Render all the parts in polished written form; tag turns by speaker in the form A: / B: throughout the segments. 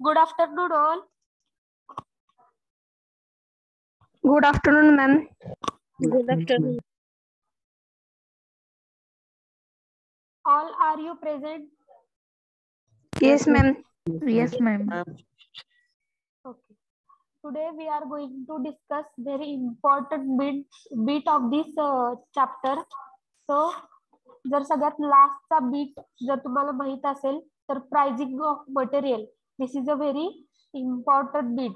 A: Good afternoon, all.
B: Good afternoon, ma'am.
C: Good afternoon.
A: All, are you present?
B: Yes, ma'am.
C: Yes, ma'am.
A: Okay. Today we are going to discuss very important bit of this chapter. So, जर सगळ्यात लास्टचा bit जर तुम्हाला माहित असेल तर pricing of material, this is a very important bit.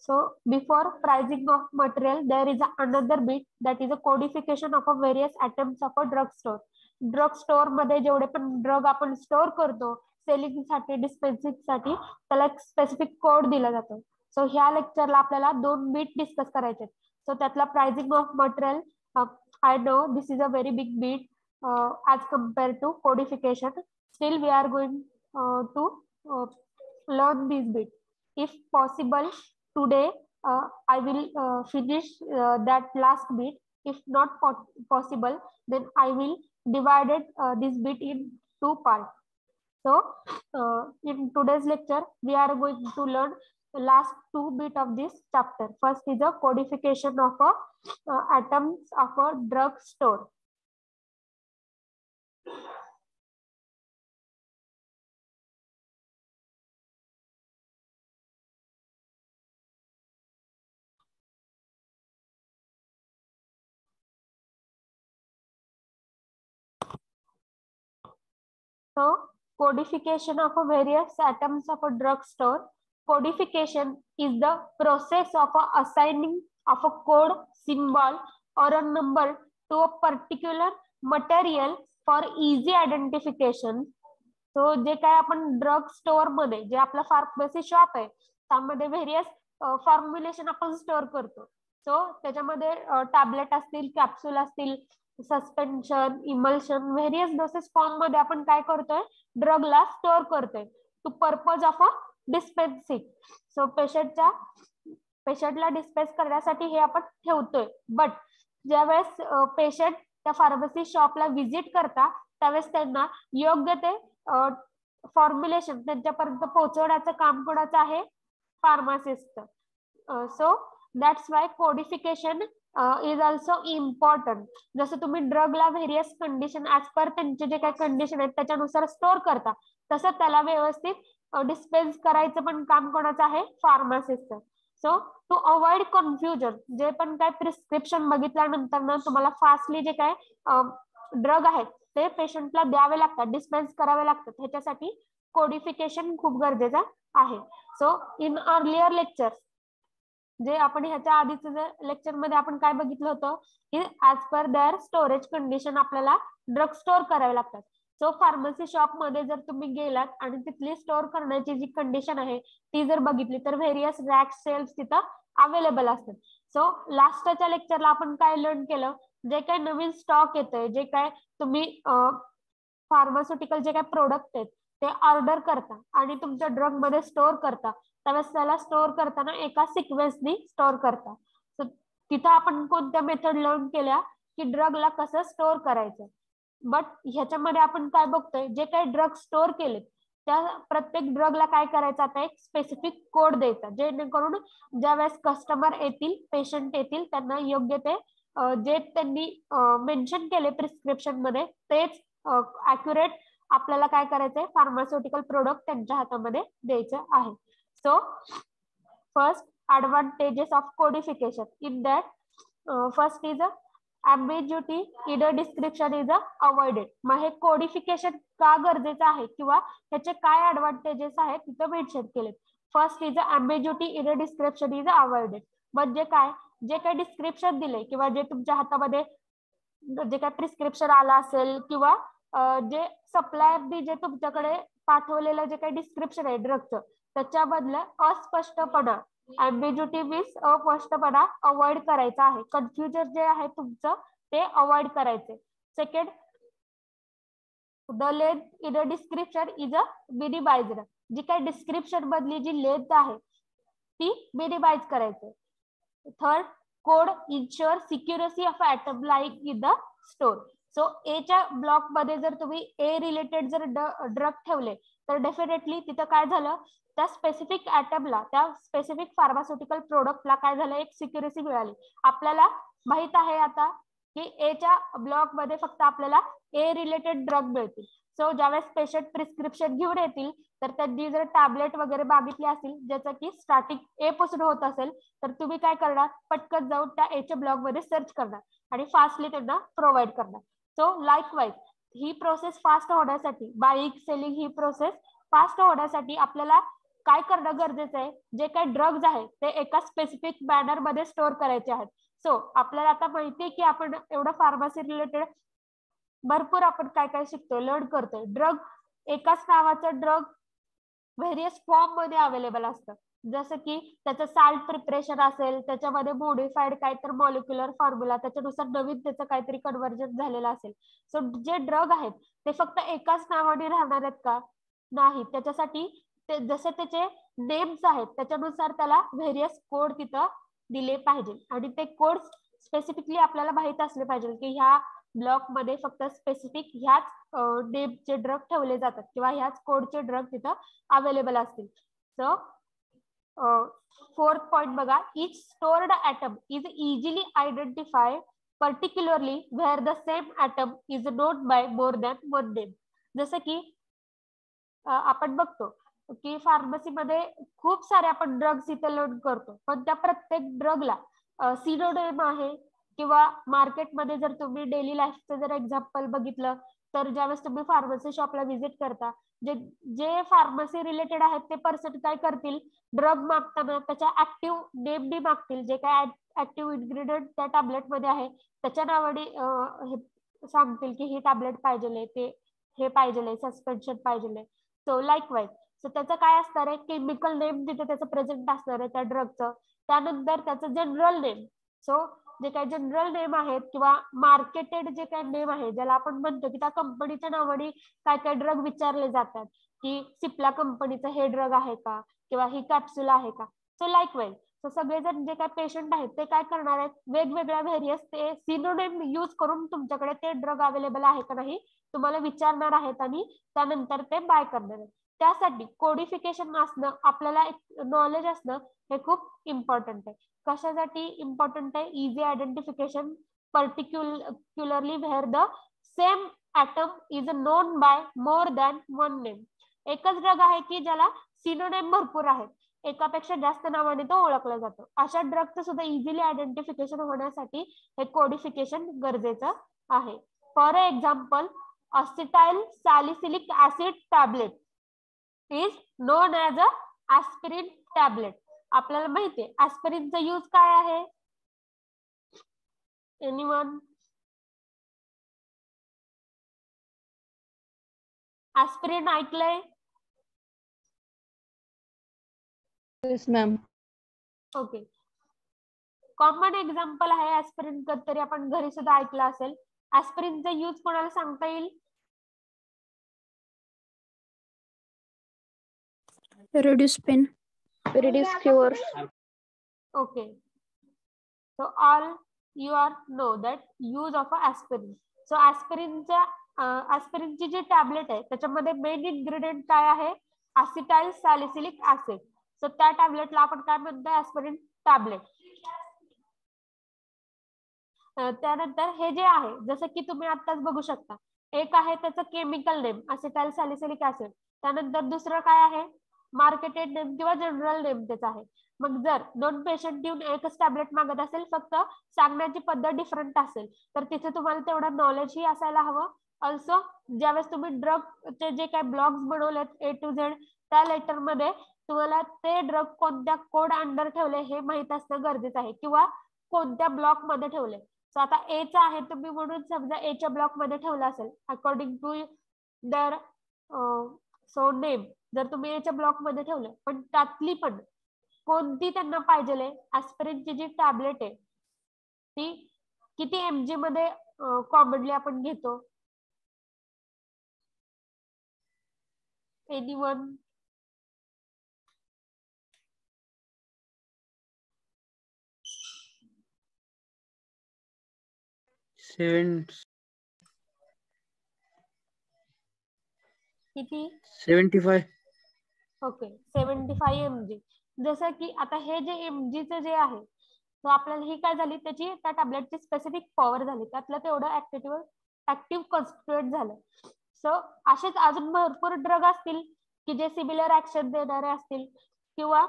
A: So before pricing of material, there is another bit, that is a codification of a various items of a drug store. Drug store मध्ये जेवढे पण drug आपण store करतो selling साठी, डिस्पेन्सिंग साठी, त्याला एक specific code दिला जातो. सो ह्या लेक्चरला आपल्याला दोन बीट डिस्कस करायचे. सो त्यातला pricing of material, I know this is a very big bit as compare to codification. Still we are going to learn this bit. If possible, today I will finish that last bit. If not possible, then I will divide this bit in two parts. So in today's lecture, we are going to learn the last two bit of this chapter. First is a codification of atoms of a drug store. So codification of a various atoms of a drug store. Codification is the process of assigning of a code, symbol or a number to a particular material for easy identification. So जे काय आपण drug store मध्ये, जे आपला pharmacy shop आहे त्यामध्ये various formulation आपण store करतो. सो त्याच्यामध्ये टॅबलेट असतील, कॅप्सूल असतील, suspension, emulsion, various doses form मध्ये आपण काय करतोय, ड्रगला स्टोर करतोय to purpose of a dispensing. So पेशंटला डिस्पेन्स करण्यासाठी हे आपण ठेवतोय. बट ज्यावेळेस पेशंट त्या फार्मसी शॉपला व्हिजिट करता त्यावेळेस त्यांना योग्य ते फॉर्म्युलेशन त्यांच्यापर्यंत पोहोचवण्याचं काम कोणाचं आहे, pharmacist. So that's why codification is also important. जसं तुम्ही ड्रगला व्हेरियस कंडिशन ऍज पर त्यांचे जे काही कंडिशन आहेत त्याच्यानुसार स्टोर करता, तसं त्याला व्यवस्थित डिस्पेन्स करायचं पण काम कोणाचं आहे, pharmacist. So to avoid confusion, जे पण काय प्रिस्क्रिप्शन बघितल्यानंतर ना तुम्हाला फास्टली जे काय ड्रग आहेत ते पेशंटला द्यावे लागतात, डिस्पेन्स करावे लागतात, ह्याच्यासाठी कोडिफिकेशन खूप गरजेचं आहे. सो इन अर्लियर लेक्चर, जे आपण ह्याच्या आधीच लेक्चर मध्ये आपण काय बघितलं होतं की as per their storage condition आपल्याला ड्रग स्टोर करावे लागतात. सो फार्मसी शॉप मध्ये जर तुम्ही गेलात आणि तिथली स्टोर करण्याची जी कंडिशन आहे ती जर बघितली तर व्हेरियस रॅक सेल्स तिथं अवेलेबल असतात. सो लास्टच्या लेक्चरला आपण काय लर्न केलं, जे काही नवीन स्टॉक येतोय, जे काय तुम्ही फार्मास्युटिकल जे काही प्रोडक्ट आहेत ते ऑर्डर करता आणि तुमच्या ड्रग मध्ये स्टोर करता, त्यावेळेस त्याला स्टोर करताना एका सिक्वेन्सनी स्टोर करता. सो तिथं आपण कोणत्या मेथड लर्न केल्या की ड्रगला कसं स्टोर करायचं. बट ह्याच्यामध्ये आपण काय बघतोय, जे काही ड्रग स्टोर केले त्या प्रत्येक ड्रगला काय करायचं, आता एक स्पेसिफिक कोड द्यायचा, जेणेकरून ज्या वेळेस कस्टमर येतील, पेशंट येतील, त्यांना योग्य ते जे त्यांनी मेन्शन केले प्रिस्क्रिप्शन मध्ये तेच ॲक्युरेट आपल्याला काय करायचंय, फार्मास्युटिकल प्रोडक्ट त्यांच्या हातामध्ये द्यायचं आहे. So first advantages of codification. In that first is a ambiguity in the description is avoided. मग हे कोडिफिकेशन का गरजेचं आहे किंवा ह्याचे काय ऍडव्हान्टेजेस आहेत तिथं मेन्शन केले. First is ambiguity in the description is avoided. म्हणजे काय, जे काही डिस्क्रिप्शन दिले किंवा जे तुमच्या हातामध्ये जे काही प्रिस्क्रिप्शन आलं असेल किंवा जे सप्लायरनी जे तुमच्याकडे पाठवलेलं जे काही डिस्क्रिप्शन आहे ड्रगचं त्याच्यामधलं अस्पष्टपणा, ambiguity मीन्स अस्पष्टपणा अवॉइड करायचा आहे. कन्फ्युजन जे आहे तुमचं ते अवॉइड करायचे. Second, the length in the description is minimised. जी काही डिस्क्रिप्शन मधली जी लेंथ आहे ती मिनिमाइज करायची. Third, code ensure security of atom like in the store. So एच्या ब्लॉक मध्ये जर तुम्ही ए रिलेटेड जर ड्रग ठेवले तर डेफिनेटली तिथं काय झालं, त्या स्पेसिफिक ऍटमला, त्या स्पेसिफिक फार्मास्युटिकल प्रोडक्टला काय झालं, एक सिक्युरिटी मिळाली. आपल्याला माहित आहे आता की एच्या ब्लॉक मध्ये फक्त आपल्याला ए रिलेटेड ड्रग मिळतील. सो ज्यावेळेस पेशंट प्रिस्क्रिप्शन घेऊन येतील तर त्यांनी जर टॅबलेट वगैरे मागितली असतील ज्याचं की स्टार्टिंग ए पासून होत असेल तर तुम्ही काय करणार, पटकन जाऊन त्या एच्या ब्लॉक मध्ये सर्च करणार आणि फास्टली त्यांना प्रोव्हाइड करणार. सो लाईकवाईज ही प्रोसेस फास्ट होण्यासाठी, बाईंग सेलिंग ही प्रोसेस फास्ट होण्यासाठी आपल्याला काय करणं गरजेचं आहे, जे काही ड्रग्ज आहेत ते एका स्पेसिफिक मॅनर मध्ये स्टोअर करायचे आहेत. सो आपल्याला आता माहिती आहे की आपण एवढं फार्मसी रिलेटेड भरपूर आपण काय काय शिकतोय, लर्न करतोय. ड्रग एकाच नावाचं ड्रग व्हेरियस फॉर्म मध्ये अवेलेबल असतं. जसं की त्याचं साल्ट प्रिपरेशन असेल, त्याच्यामध्ये मॉडिफाईड काहीतरी मॉलिक्युलर फॉर्म्युला, त्याच्यानुसार नवीन त्याचं काहीतरी कन्व्हर्जन झालेलं असेल. सो जे ड्रग आहेत ते फक्त एकाच नावाने राहणार आहेत का, नाही. त्याच्यासाठी ते जसे त्याचे नेम्स आहेत त्याच्यानुसार त्याला व्हेरियस कोड तिथं दिले पाहिजे आणि ते कोड स्पेसिफिकली आपल्याला माहित असले पाहिजे की ह्या ब्लॉक मध्ये फक्त स्पेसिफिक ह्याच नेमचे ड्रग ठेवले जातात किंवा ह्याच कोडचे ड्रग तिथं अवेलेबल असतील. सो फोर्थ पॉइंट बघा, each stored atom is easily identified particularly where the same item is known by more than one name. जसं की आपण बघतो की फार्मसीमध्ये खूप सारे आपण ड्रग्स इथे लर्न करतो, पण त्या प्रत्येक ड्रगला सिनोनिम आहे किंवा मार्केटमध्ये जर तुम्ही डेली लाईफचं जर एक्झाम्पल बघितलं तर ज्यावेळेस तुम्ही फार्मसी शॉपला व्हिजिट करता, जे फार्मसी रिलेटेड आहेत ते पर्सन काय करतील, ड्रग मागताना त्याच्या ऍक्टिव्ह नेमनी मागतील. जे काय ऍक्टिव्ह इन्ग्रेडियंट त्या टॅबलेट मध्ये आहे त्याच्या नावाने हे सांगतील की ही टॅबलेट पाहिजे, ते हे पाहिजे, सस्पेन्शन पाहिजे. सो लाईकवाईज सो त्याचं काय असणार आहे, केमिकल नेम तिथे त्याचं प्रेझेंट असणार आहे त्या ड्रगचं. त्यानंतर त्याचं जनरल नेम. सो जे काही जनरल नेम आहेत किंवा मार्केटेड जे काही नेम आहे ज्याला आपण म्हणतो की त्या कंपनीच्या नावाने काय काय ड्रग विचारले जातात की सिप्ला कंपनीचं हे ड्रग आहे का किंवा ही कॅप्सूल आहे का. सो लाईकवाईज सो सगळेजण जे काही पेशंट आहेत ते काय करणार आहेत, वेगवेगळ्या व्हेरियस ते सिनोनिम यूज करून तुमच्याकडे ते ड्रग अवेलेबल आहे का नाही तुम्हाला विचारणार आहेत आणि त्यानंतर ते बाय करणार आहेत. त्यासाठी कोडिफिकेशन असणं, आपल्याला एक नॉलेज असणं हे खूप इम्पॉर्टंट आहे. कशासाठी इम्पॉर्टंट आहे, easy identification particularly where the same item is known by more than one name. एकच ड्रग आहे की ज्याला सिनोनेम भरपूर आहेत, एकापेक्षा जास्त नावाने तो ओळखला जातो. अशा ड्रगचं सुद्धा इझिली आयडेंटिफिकेशन होण्यासाठी हे कोडिफिकेशन गरजेचं आहे. For example, acetyl salicylic acid tablet is known as a aspirin tablet. आपल्याला माहितीये ऍस्पिरिनचा यूज काय आहे, एनीवन? ऍस्पिरिन ऐकलंय?
B: Yes, ma'am.
A: Okay. Common example आहे ऍस्पिरिन, तरी आपण घरी सुद्धा ऐकलं असेल. ऍस्पिरिनचा यूज कोणाला सांगता येईल?
B: Reduce pain. Reduce fever.
A: Okay. So all you are know that use of a aspirin. So aspirinच्या aspirinची जी टॅबलेट आहे त्याच्यामध्ये मेन इन्ग्रेडियंट काय आहे, acetyl salicylic acid. सो त्या टॅबलेटला आपण काय म्हणतो, ऍस्पिरिन टॅबलेट. त्यानंतर हे जे आहे जसं की तुम्ही आत्ताच बघू शकता, एक आहे त्याचं chemical name acetyl salicylic acid, त्यानंतर दुसरं काय आहे मार्केटेड नेम किंवा जनरल नेम त्याचा आहे. मग जर दोन पेशंट येऊन एकच टॅबलेट मागत असेल, फक्त सांगण्याची पद्धत डिफरंट असेल तर तिथे तुम्हाला तेवढं नॉलेजही असायला हवं. ऑल्सो ज्यावेळेस तुम्ही ड्रगचे जे काही ब्लॉग्स बनवलेत A to Z त्या लेटर मध्ये तुम्हाला ते ड्रग कोणत्या कोड अंडर ठेवले हे माहित असणं गरजेचं आहे किंवा कोणत्या ब्लॉक मध्ये ठेवले. सो आता ए चा आहे तुम्ही म्हणून समजा ए च्या ब्लॉक मध्ये ठेवला असेल अकॉर्डिंग टू दर सो नेम, जर तुम्ही ए च्या ब्लॉक मध्ये ठेवलं पण त्यातली पण कोणती त्यांना पाहिजे, ऍस्पिरिनची जी टॅबलेट आहे ती किती mg मध्ये कॉमनली आपण घेतो, एनीवन? किती?
D: 75.
A: Okay 75 mg. जसं की आता हे जे mgचं जे आहे तो आपल्याला ही काय झाली त्याची त्या टॅबलेटची स्पेसिफिक पॉवर झाली, त्यातलं तेवढं ऍक्टिव्ह कॉन्स्टिट्यूएंट झालं. सो असेच अजून भरपूर ड्रग असतील की जे सिमिलर ऍक्शन देणारे असतील किंवा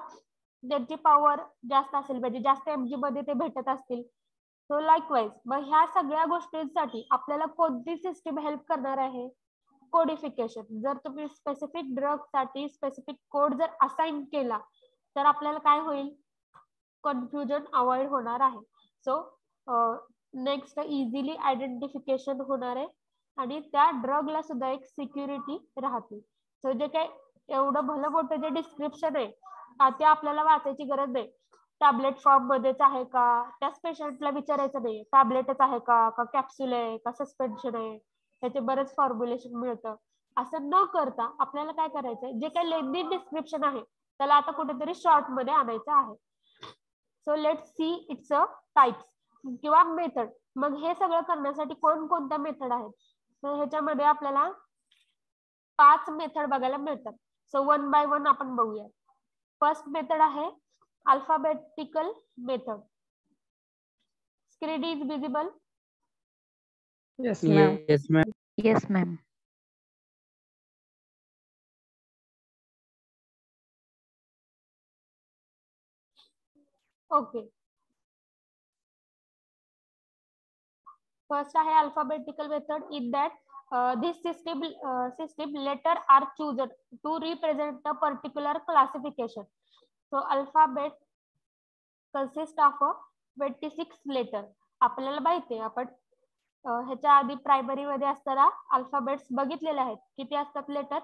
A: ज्यांची पॉवर जास्त असेल, म्हणजे जास्त mg मध्ये ते भेटत असतील. सो लाईकवाईज मग ह्या सगळ्या गोष्टींसाठी आपल्याला कोणती सिस्टीम हेल्प करणार आहे? कोडिफिकेशन. जर तुम्ही स्पेसिफिक ड्रग साठी स्पेसिफिक कोड जर असाइन केला तर आपल्याला काय होईल? कन्फ्युजन अवॉइड होणार आहे. सो नेक्स्ट इझिली आयडेंटिफिकेशन होणार आहे आणि त्या ड्रगला सुद्धा एक सिक्युरिटी राहते. सो जे काय एवढं भलं मोठं जे डिस्क्रिप्शन आहे ते आपल्याला वाचायची गरज नाही. टॅबलेट फॉर्म मध्येच आहे का, त्याच पेशंटला विचारायचं नाही टॅबलेटच आहे का कॅप्सूल आहे का सस्पेन्शन आहे, त्याचे बरेच फॉर्म्युलेशन मिळतं. असं न करता आपल्याला काय करायचंय, जे काही लेंदी डिस्क्रिप्शन आहे त्याला आता कुठेतरी शॉर्ट मध्ये आणायचं आहे. So let see it's a types किंवा मेथड. मग हे सगळं करण्यासाठी कोणत्या मेथड आहेत? सो ह्याच्यामध्ये आपल्याला 5 मेथड बघायला मिळतात. सो वन बाय वन आपण बघूया. फर्स्ट मेथड आहे alphabetical method. Screen is visible?
B: Yes, ma'am.
D: Yes, ma'am.
C: Yes, ma'am.
A: Okay. First आहे alphabetical method. In that this system letter are chosen to represent a particular classification. So alphabet consist of 26 letter. आपल्याला माहिती आहे, आपण ह्याच्या आधी primary मध्ये असताना alphabets बघितलेले आहेत. किती असतात लेटर?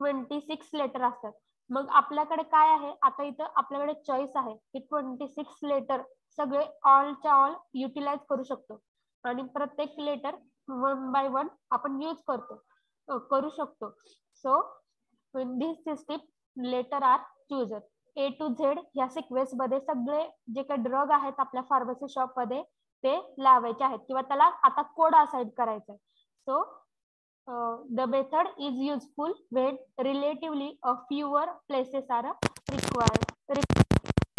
A: 26 लेटर असतात. मग आपल्याकडे काय आहे, आता इथं आपल्याकडे चॉईस आहे की 26 लेटर सगळे ऑलच्या ऑल युटिलाइज करू शकतो आणि प्रत्येक लेटर वन बाय वन आपण यूज करू शकतो. So in this system letter are chosen A to Z ह्या सिक्वेन्स मध्ये सगळे जे काही ड्रग आहेत आपल्या फार्मसी शॉप मध्ये ते लावायचे आहेत किंवा त्याला आता कोड असाइन करायचा आहे. So the method is useful when relatively a fewer places are required.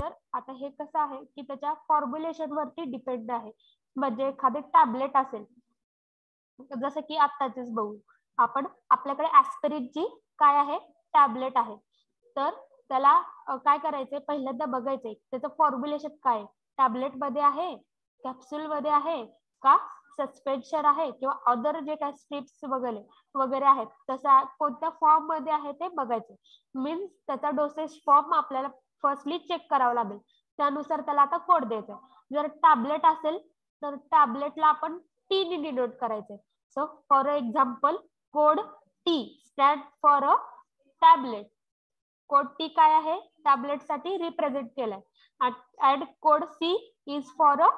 A: तर आता हे कसं आहे की त्याच्या फॉर्म्युलेशन वरती डिपेंड आहे. म्हणजे एखादे टॅबलेट असेल, जसं की आत्ताचेच बघू आपण, आपल्याकडे ऍस्पिरिनची काय आहे टॅबलेट आहे, तर त्याला काय करायचंय पहिल्यांदा बघायचंय त्याचं फॉर्म्युलेशन काय टॅबलेट मध्ये आहे, कॅप्सूल मध्ये आहे का सस्पेन्शन आहे किंवा अदर जे काही स्ट्रिप्स वगैरे आहेत तसा कोणत्या फॉर्म मध्ये आहे ते बघायचं. मीन्स त्याचा डोसेज फॉर्म आपल्याला फर्स्टली चेक करावा लागेल, त्यानुसार त्याला आता कोड द्यायचा. जर टॅबलेट असेल तर टॅबलेटला आपण टी ने डिनोट करायचंय. So for example code T stand for a tablet. Code T काय आहे टॅबलेट साठी रिप्रेझेंट केलाय. And code C is for a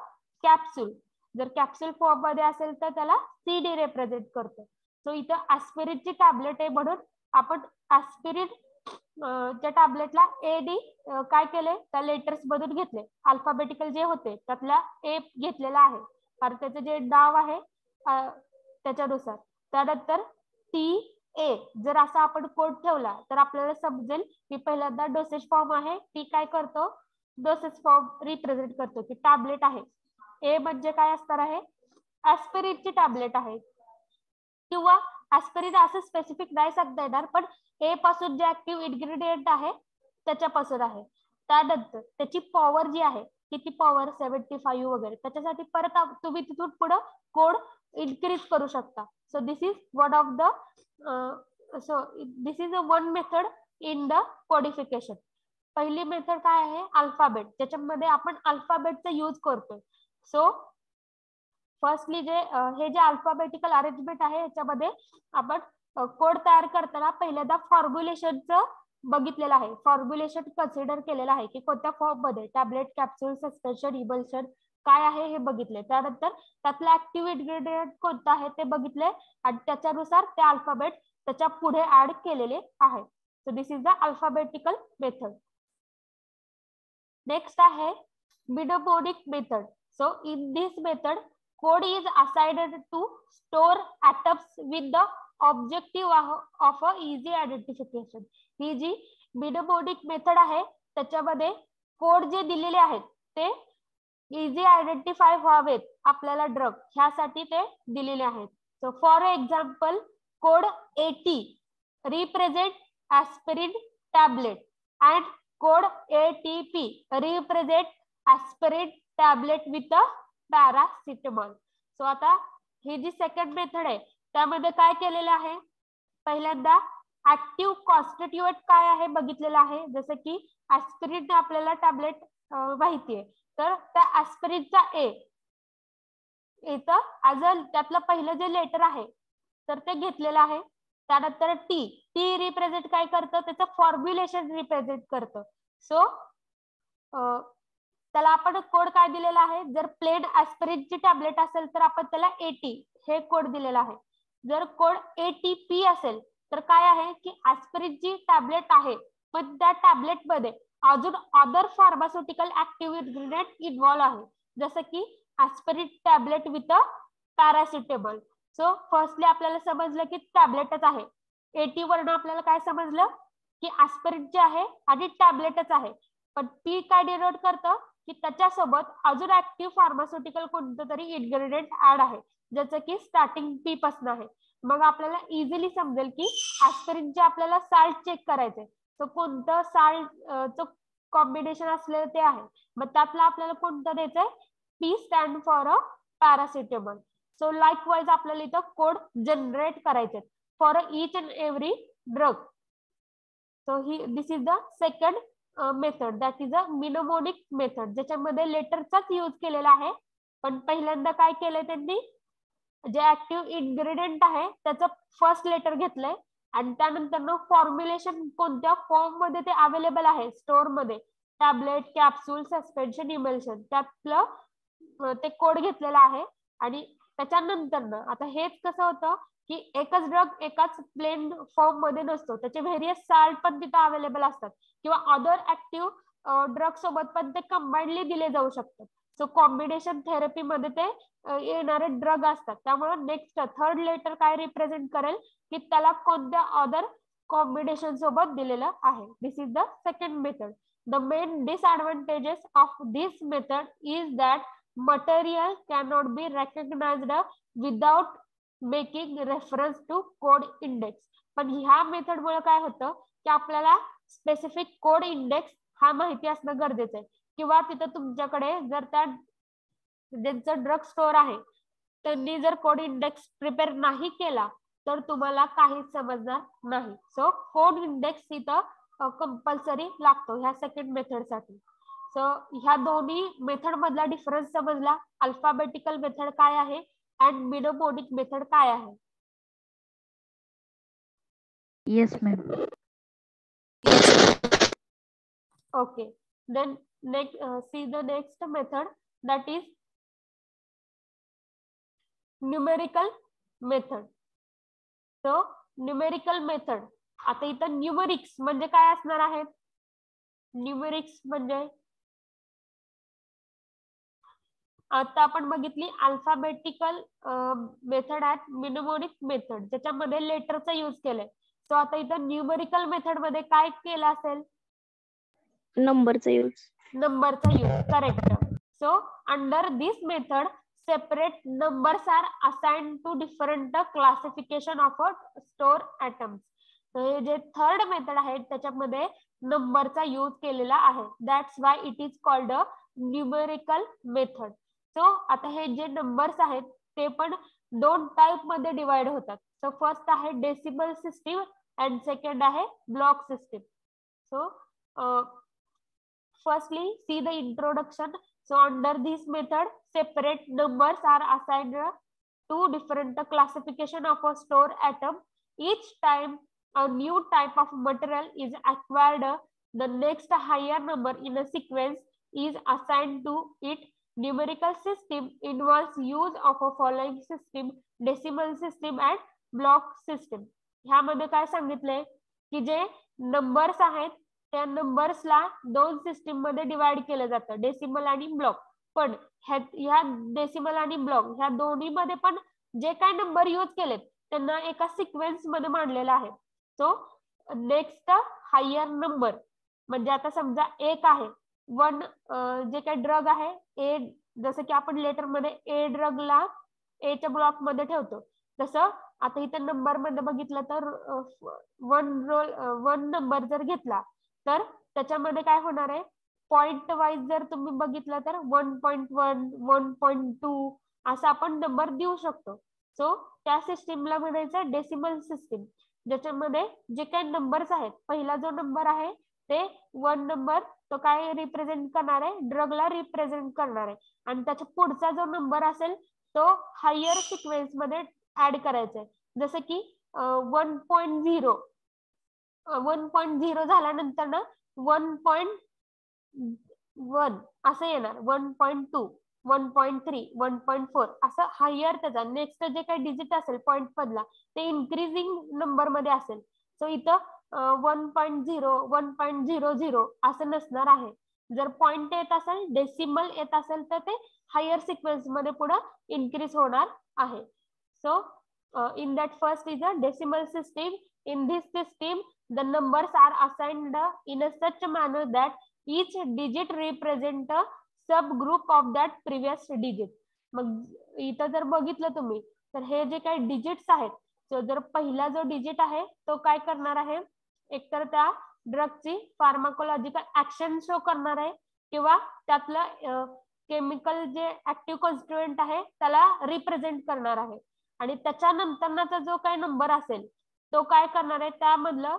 A: capsule. जर कॅप्सूल फॉर्म मध्ये असेल तर त्याला सी डी रिप्रेझेंट करतो. सो इथं ऍस्पिरिनची टॅबलेट आहे म्हणून आपण ऍस्पिरिन च्या टॅबलेटला ए डी काय केले त्या लेटर्स मधून घेतले. अल्फाबेटिकल जे होते त्यातला ए घेतलेला आहे कारण त्याचं जे नाव आहे त्याच्यानुसार. त्यानंतर टी ए जर असा आपण कोड ठेवला तर आपल्याला समजेल की पहिल्यांदा डोसेज फॉर्म आहे, टी काय करतो डोसेज फॉर्म रिप्रेझेंट करतो की टॅबलेट आहे. ए म्हणजे काय असणार आहे ऍस्पिरिनची टॅबलेट आहे किंवा ऍस्पिरिन असं स्पेसिफिक नाही सांगता येणार, पण ए पासून जे ऍक्टिव्ह इन्ग्रेडियंट आहे त्याच्यापासून आहे. त्यानंतर त्याची पॉवर जी आहे किती पॉवर 75 वगैरे त्याच्यासाठी परत तुम्ही तिथून पुढे कोड इन्क्रीज करू शकता. So this is one of the this is a one method in the codification. पहिली मेथड काय आहे अल्फाबेट, ज्याच्यामध्ये आपण अल्फाबेटचा यूज करतोय. सो फर्स्टली हे जे अल्फाबेटिकल अरेंजमेंट आहे याच्यामध्ये आपण कोड तयार करताना पहिल्यांदा फॉर्म्युलेशनचं बघितलेलं आहे. फॉर्म्युलेशन कन्सिडर केलेलं आहे की कोणत्या फॉर्म मध्ये टॅबलेट कॅप्सूल सस्पेन्शन इमल्शन काय आहे हे बघितले. त्यानंतर त्यातलं ऍक्टिव्ह इन्ग्रेडियंट कोणतं आहे ते बघितले आणि त्याच्यानुसार ते अल्फाबेट त्याच्या पुढे ऍड केलेले आहे. So this is the alphabetical method. Next आहे mnemonic method. So in this method code is assigned to store atoms with the objective of a easy identification. ही जी मिनोमोनिक मेथड आहे त्याच्यामध्ये कोड जे दिलेले आहेत ते इझी आयडेंटिफाय व्हावेत आपल्याला ड्रग, ह्यासाठी ते दिलेले आहेत. So for example code 80 represent aspirin tablet and code ATP represent aspirin tablet with a paracetamol. So आता ही जी सेकंड मेथड आहे त्यामध्ये काय केलेलं आहे, पहिल्यांदा ऍक्टिव्ह कॉन्स्टिट्यूएंट काय आहे बघितलेलं आहे. जसं की ऍस्पिरिन आपल्याला टॅबलेट माहितीये, तर त्या ऍस्पिरिनचा ए इथं ऍज अ त्यातलं पहिलं जे लेटर आहे तर ते घेतलेलं आहे. त्यानंतर टी रिप्रेझेंट काय करतं, त्याचं फॉर्म्युलेशन रिप्रेझेंट करतं. सो त्याला आपण कोड काय दिलेला आहे, जर प्लेन ऍस्पिरिनची टॅबलेट असेल तर आपण त्याला 80 हे कोड दिलेला आहे. जर कोड ATP असेल तर काय आहे की ऍस्पिरिनची टॅबलेट आहे पण त्या टॅबलेट मध्ये अजून other pharmaceutical active ingredient involve आहे, जसं की aspirin tablet with a paracetamol. So firstly आपल्याला समजलं की टॅबलेटच आहे. 80 वरून आपल्याला काय समजलं की ऍस्पिरिनची आहे आणि टॅबलेटच आहे. पण पी काय डिनोट करतं की त्याच्यासोबत अजून ऍक्टिव्ह फार्मास्युटिकल कोणतं तरी इन्ग्रेडियंट ऍड आहे, ज्याचं की स्टार्टिंग पी पासून आहे. मग आपल्याला इझिली समजेल की ऍस्पिरिनचे आपल्याला साल्ट चेक करायचे, तर कोणतं साल्ट कॉम्बिनेशन असलेलं ते आहे. मग त्यातलं आपल्याला कोणतं द्यायचंय, P stand for a paracetamol. So likewise आपल्याला इथं कोड जनरेट करायचे for each and every drug. So ही this is the second method, that is a mnemonic method, ज्याच्यामध्ये लेटरचाच यूज केलेला आहे. पण पहिल्यांदा काय केलंय त्यांनी, जे ऍक्टिव्ह इन्ग्रेडियंट आहे त्याचं फर्स्ट लेटर घेतलंय आणि त्यानंतर फॉर्म्युलेशन कोणत्या फॉर्म मध्ये ते अवेलेबल आहे स्टोर मध्ये, टॅबलेट, कॅप्सूल, सस्पेन्शन, इमल्शन, त्यातलं ते कोड घेतलेला आहे. आणि त्याच्यानंतर आता हेच कसं होतं की एकच ड्रग एकाच प्लेन फॉर्म मध्ये नसतो, त्याचे व्हेरियस साल्ट पण तिथं अवेलेबल असतात किंवा अदर ऍक्टिव्ह ड्रग सोबत पण ते कंबाइनली दिले जाऊ शकतात. सो कॉम्बिनेशन थेरपी मध्ये ते येणारे ड्रग असतात. त्यामुळे नेक्स्ट थर्ड लेटर काय रिप्रेझेंट करेल की त्याला कोणत्या अदर कॉम्बिनेशन सोबत दिलेलं आहे. This is the second method. The main disadvantages of this method is that material cannot be recognised without making reference to code index. पण ह्या मेथड मुळे काय होतं की आपल्याला स्पेसिफिक कोड इंडेक्स हा माहिती असणं गरजेचं आहे, किंवा तिथं तुमच्याकडे जर त्या ज्यांचं ड्रग स्टोर आहे त्यांनी जर कोड इंडेक्स प्रिपेअर नाही केला तर तुम्हाला काहीच समजणार नाही. सो कोड इंडेक्स इथं कंपल्सरी लागतो ह्या सेकंड मेथड साठी. सो ह्या दोन्ही मेथड मधला डिफरन्स समजला, अल्फाबेटिकल मेथड काय आहे and मिनोमोनिक मेथड काय आहे.
C: Yes, ma'am.
A: Okay, then next see the next method, that is numerical method. So numerical method, आता इथं न्यूमरिक्स म्हणजे काय असणार आहेत, न्यूमरिक्स म्हणजे आता आपण बघितली अल्फाबेटिकल मेथड आहे मिनोमोनिक मेथड, ज्याच्यामध्ये लेटरचा यूज केलाय. सो आता इथं न्यूमरिकल मेथड मध्ये काय केलं असेल,
C: नंबरचा यूज.
A: नंबरचा use, correct. So under this method separate numbers are assigned to different classification of a store items. हे जे थर्ड मेथड आहे त्याच्यामध्ये नंबरचा यूज केलेला आहे, that's why it is called a numerical method. So आता हे जे नंबर्स आहेत ते पण दोन टाइप मध्ये डिवाइड होतात. सो फर्स्ट आहे डेसिमल सिस्टीम अँड सेकंड आहे block system. So firstly see the introduction. So under this method separate numbers are assigned to different classification of a store atom. Each time a new type of material is acquired, the next higher number in a sequence is assigned to it. Numerical system involves use of a following system: decimal system and block system. ह्यामध्ये काय सांगितलंय की जे numbers आहेत त्या नंबर्सला दोन system मध्ये divide केलं जातं, डेसिमल आणि ब्लॉक. पण ह्या डेसिमल आणि ब्लॉक ह्या दोन्ही मध्ये पण जे काय नंबर यूज केलेत त्यांना एका सिक्वेन्स मध्ये मांडलेला आहे. सो नेक्स्ट हायर नंबर म्हणजे आता समजा एक आहे वन, जे काही ड्रग आहे ए, जसं की आपण लेटर मध्ये ए ड्रगला एच्या ब्लॉक मध्ये ठेवतो, तसं आता इथे नंबर मध्ये बघितलं तर वन नंबर जर घेतला तर त्याच्यामध्ये काय होणार आहे, पॉइंट वाईज जर तुम्ही बघितलं तर 1.1 1.2 असं आपण नंबर देऊ शकतो. सो त्या सिस्टीमला म्हणायचं डेसिमल सिस्टीम, ज्याच्यामध्ये जे काही नंबर्स आहेत, पहिला जो नंबर आहे ते वन नंबर तो काय रिप्रेझेंट करणार आहे, ड्रगला रिप्रेझेंट करणार आहे, आणि त्याच्या पुढचा जो नंबर असेल तो हायर सिक्वेन्स मध्ये ऍड करायचा आहे. जसं की 1.0 झाल्यानंतर ना 1.1 असं येणार, 1.2 1.3 1.4 असं हायर त्याचा नेक्स्ट जे काही डिजिट असेल पॉइंट मधला ते इन्क्रीजिंग नंबर मध्ये असेल. सो इथं 1.0 1.00 असं नसणार आहे. जर पॉइंट येत असेल, डेसिमल येत असेल तर ते हायर सिक्वेन्स मध्ये पुढे इन्क्रीज होणार आहे. So in that first is a decimal system. In this system the numbers are assigned in a such manner that each digit represent a subgroup of that previous digit. मग इथं जर बघितलं तुम्ही तर हे जे काही डिजिट्स आहेत, तो जर पहिला जो डिजिट आहे तो काय करणार आहे, एकतर त्या ड्रगची फार्माकोलॉजिकल ऍक्शन शो करणार आहे किंवा त्यातलं केमिकल जे ऍक्टिव्ह कॉन्स्टिट्युएंट आहे त्याला रिप्रेझेंट करणार आहे. आणि त्याच्यानंतरचा जो काही नंबर असेल तो काय करणार आहे, त्यामधलं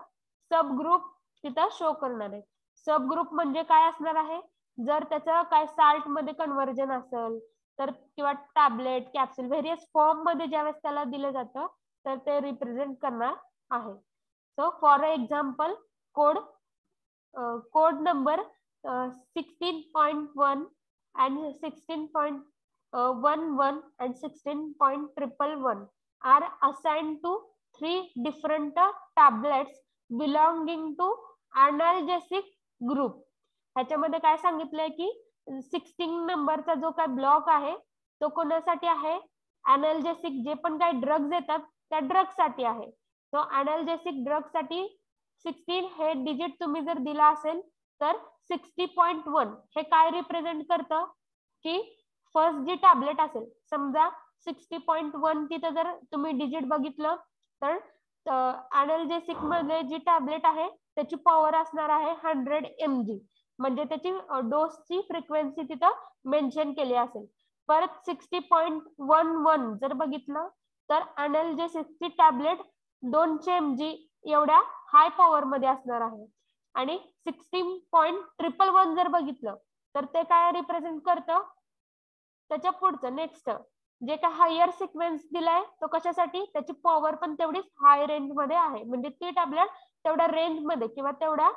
A: सब ग्रुप तिथं शो करणार आहे. सब ग्रुप म्हणजे काय असणार आहे, जर त्याचं काय साल्ट मध्ये कन्व्हर्जन असेल तर किंवा टॅबलेट कॅप्सूल व्हेरियस फॉर्म मध्ये ज्यावेळेस त्याला दिलं जातं तर ते रिप्रेझेंट करणार आहे. So for example code number 16.1 and 16.11 and 16.111 are assigned to 3 different tablets belonging to analgesic group. ह्याच्यामध्ये काय सांगितलंय की 16 नंबरचा जो काय ब्लॉक आहे तो कोणासाठी आहे, अनाल्जेसिक जे पण काही ड्रग्ज येतात त्या ड्रग साठी आहे. सो अनाल्जेसिक ड्रग साठी 16 हे डिजिट तुम्ही जर दिला असेल तर 60.1 हे काय रिप्रेझेंट करतं की फर्स्ट जी टॅबलेट असेल, समजा 60.1 तिथं जर तुम्ही डिजिट बघितलं तर अनाल्जेसिक मध्ये जी टॅबलेट आहे त्याची पॉवर असणार आहे 100 mg, म्हणजे त्याची डोसची फ्रिक्वेन्सी तिथं मेन्शन केली असेल. परत 60.11 जर बघितलं तर अनाल्जेसिकची टॅबलेट 200 mg एवढ्या हाय पॉवर मध्ये असणार आहे. आणि 16.111 जर बघितलं तर ते काय रिप्रेझेंट करतं, त्याच्या पुढचं नेक्स्ट जे काय हायर सिक्वेन्स दिलाय तो कशासाठी, त्याची पॉवर पण तेवढीच हाय रेंज मध्ये आहे, म्हणजे ती टॅबलेट तेवढ्या रेंज मध्ये किंवा तेवढ्या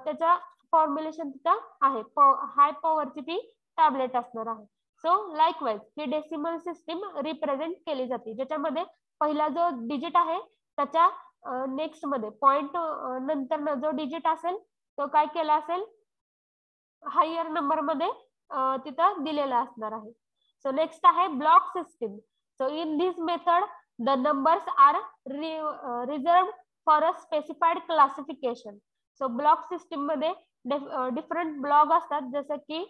A: त्याचा फॉर्म्युलेशन तिथं आहे, हाय पॉवरची ती टॅबलेट असणार आहे. सो लाईकवाईज ही डेसिमल सिस्टीम रिप्रेझेंट केली जाते, ज्याच्यामध्ये पहिला जो डिजिट आहे त्याच्या नेक्स्ट मध्ये पॉइंट नंतर जो डिजिट असेल तो काय केला असेल, हायर नंबर मध्ये तिथं दिलेला असणार आहे. सो नेक्स्ट आहे block system. So in this method the numbers are reserved for a specified classification. So block system मध्ये डिफरंट ब्लॉक असतात, जसं की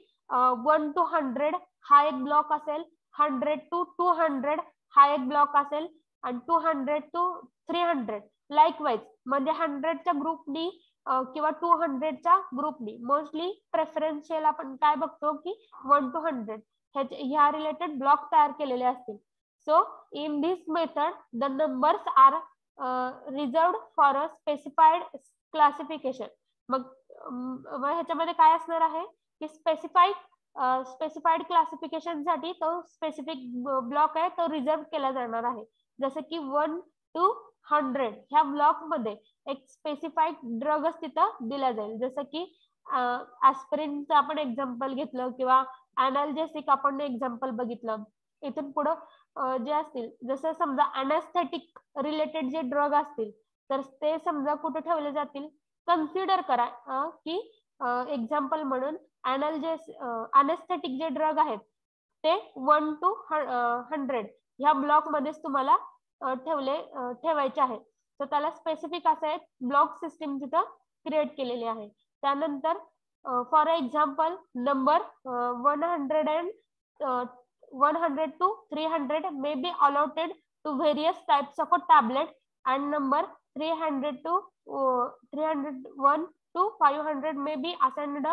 A: 1 to 100 हा एक ब्लॉक असेल, 100 to 200 हा एक ब्लॉक असेल, आणि 200 to 300 लाईकवाईज, म्हणजे 100च्या ग्रुपनी किंवा 200च्या ग्रुपनी मोस्टली प्रेफरन्शियल आपण काय बघतो की 1 to 100 ह्या रिलेटेड ब्लॉक तयार केलेले असतील. So in this method the numbers are reserved for a specified classification. मग ह्याच्यामध्ये काय असणार आहे की स्पेसिफाईड क्लासिफिकेशन साठी तो स्पेसिफिक ब्लॉक आहे तो रिझर्व केला जाणार आहे. जसं की 1 to 100 ह्या ब्लॉक मध्ये एक स्पेसिफाईड ड्रगच तिथं दिला जाईल, जसं की ऍस्पिरिनचं आपण एक्झाम्पल घेतलं किंवा अनाल्जेसिक आपण एक्झाम्पल बघितलं. इथून पुढं जे असतील, जसं समजा अनेस्थेटिक रिलेटेड जे ड्रग असतील तर ते समजा कुठे ठेवले जातील, कन्सिडर करा की एक्झाम्पल म्हणून अनेस्थेटिक जे ड्रग आहेत ते 1 to 100 ह्या ब्लॉक मध्येच तुम्हाला ठेवायचे आहे. तर त्याला स्पेसिफिक असं एक ब्लॉक सिस्टीम तिथं क्रिएट केलेली आहे. त्यानंतर for example number 100 to 300 may be allotted to various types of a tablet and number 301 to 500 may be assigned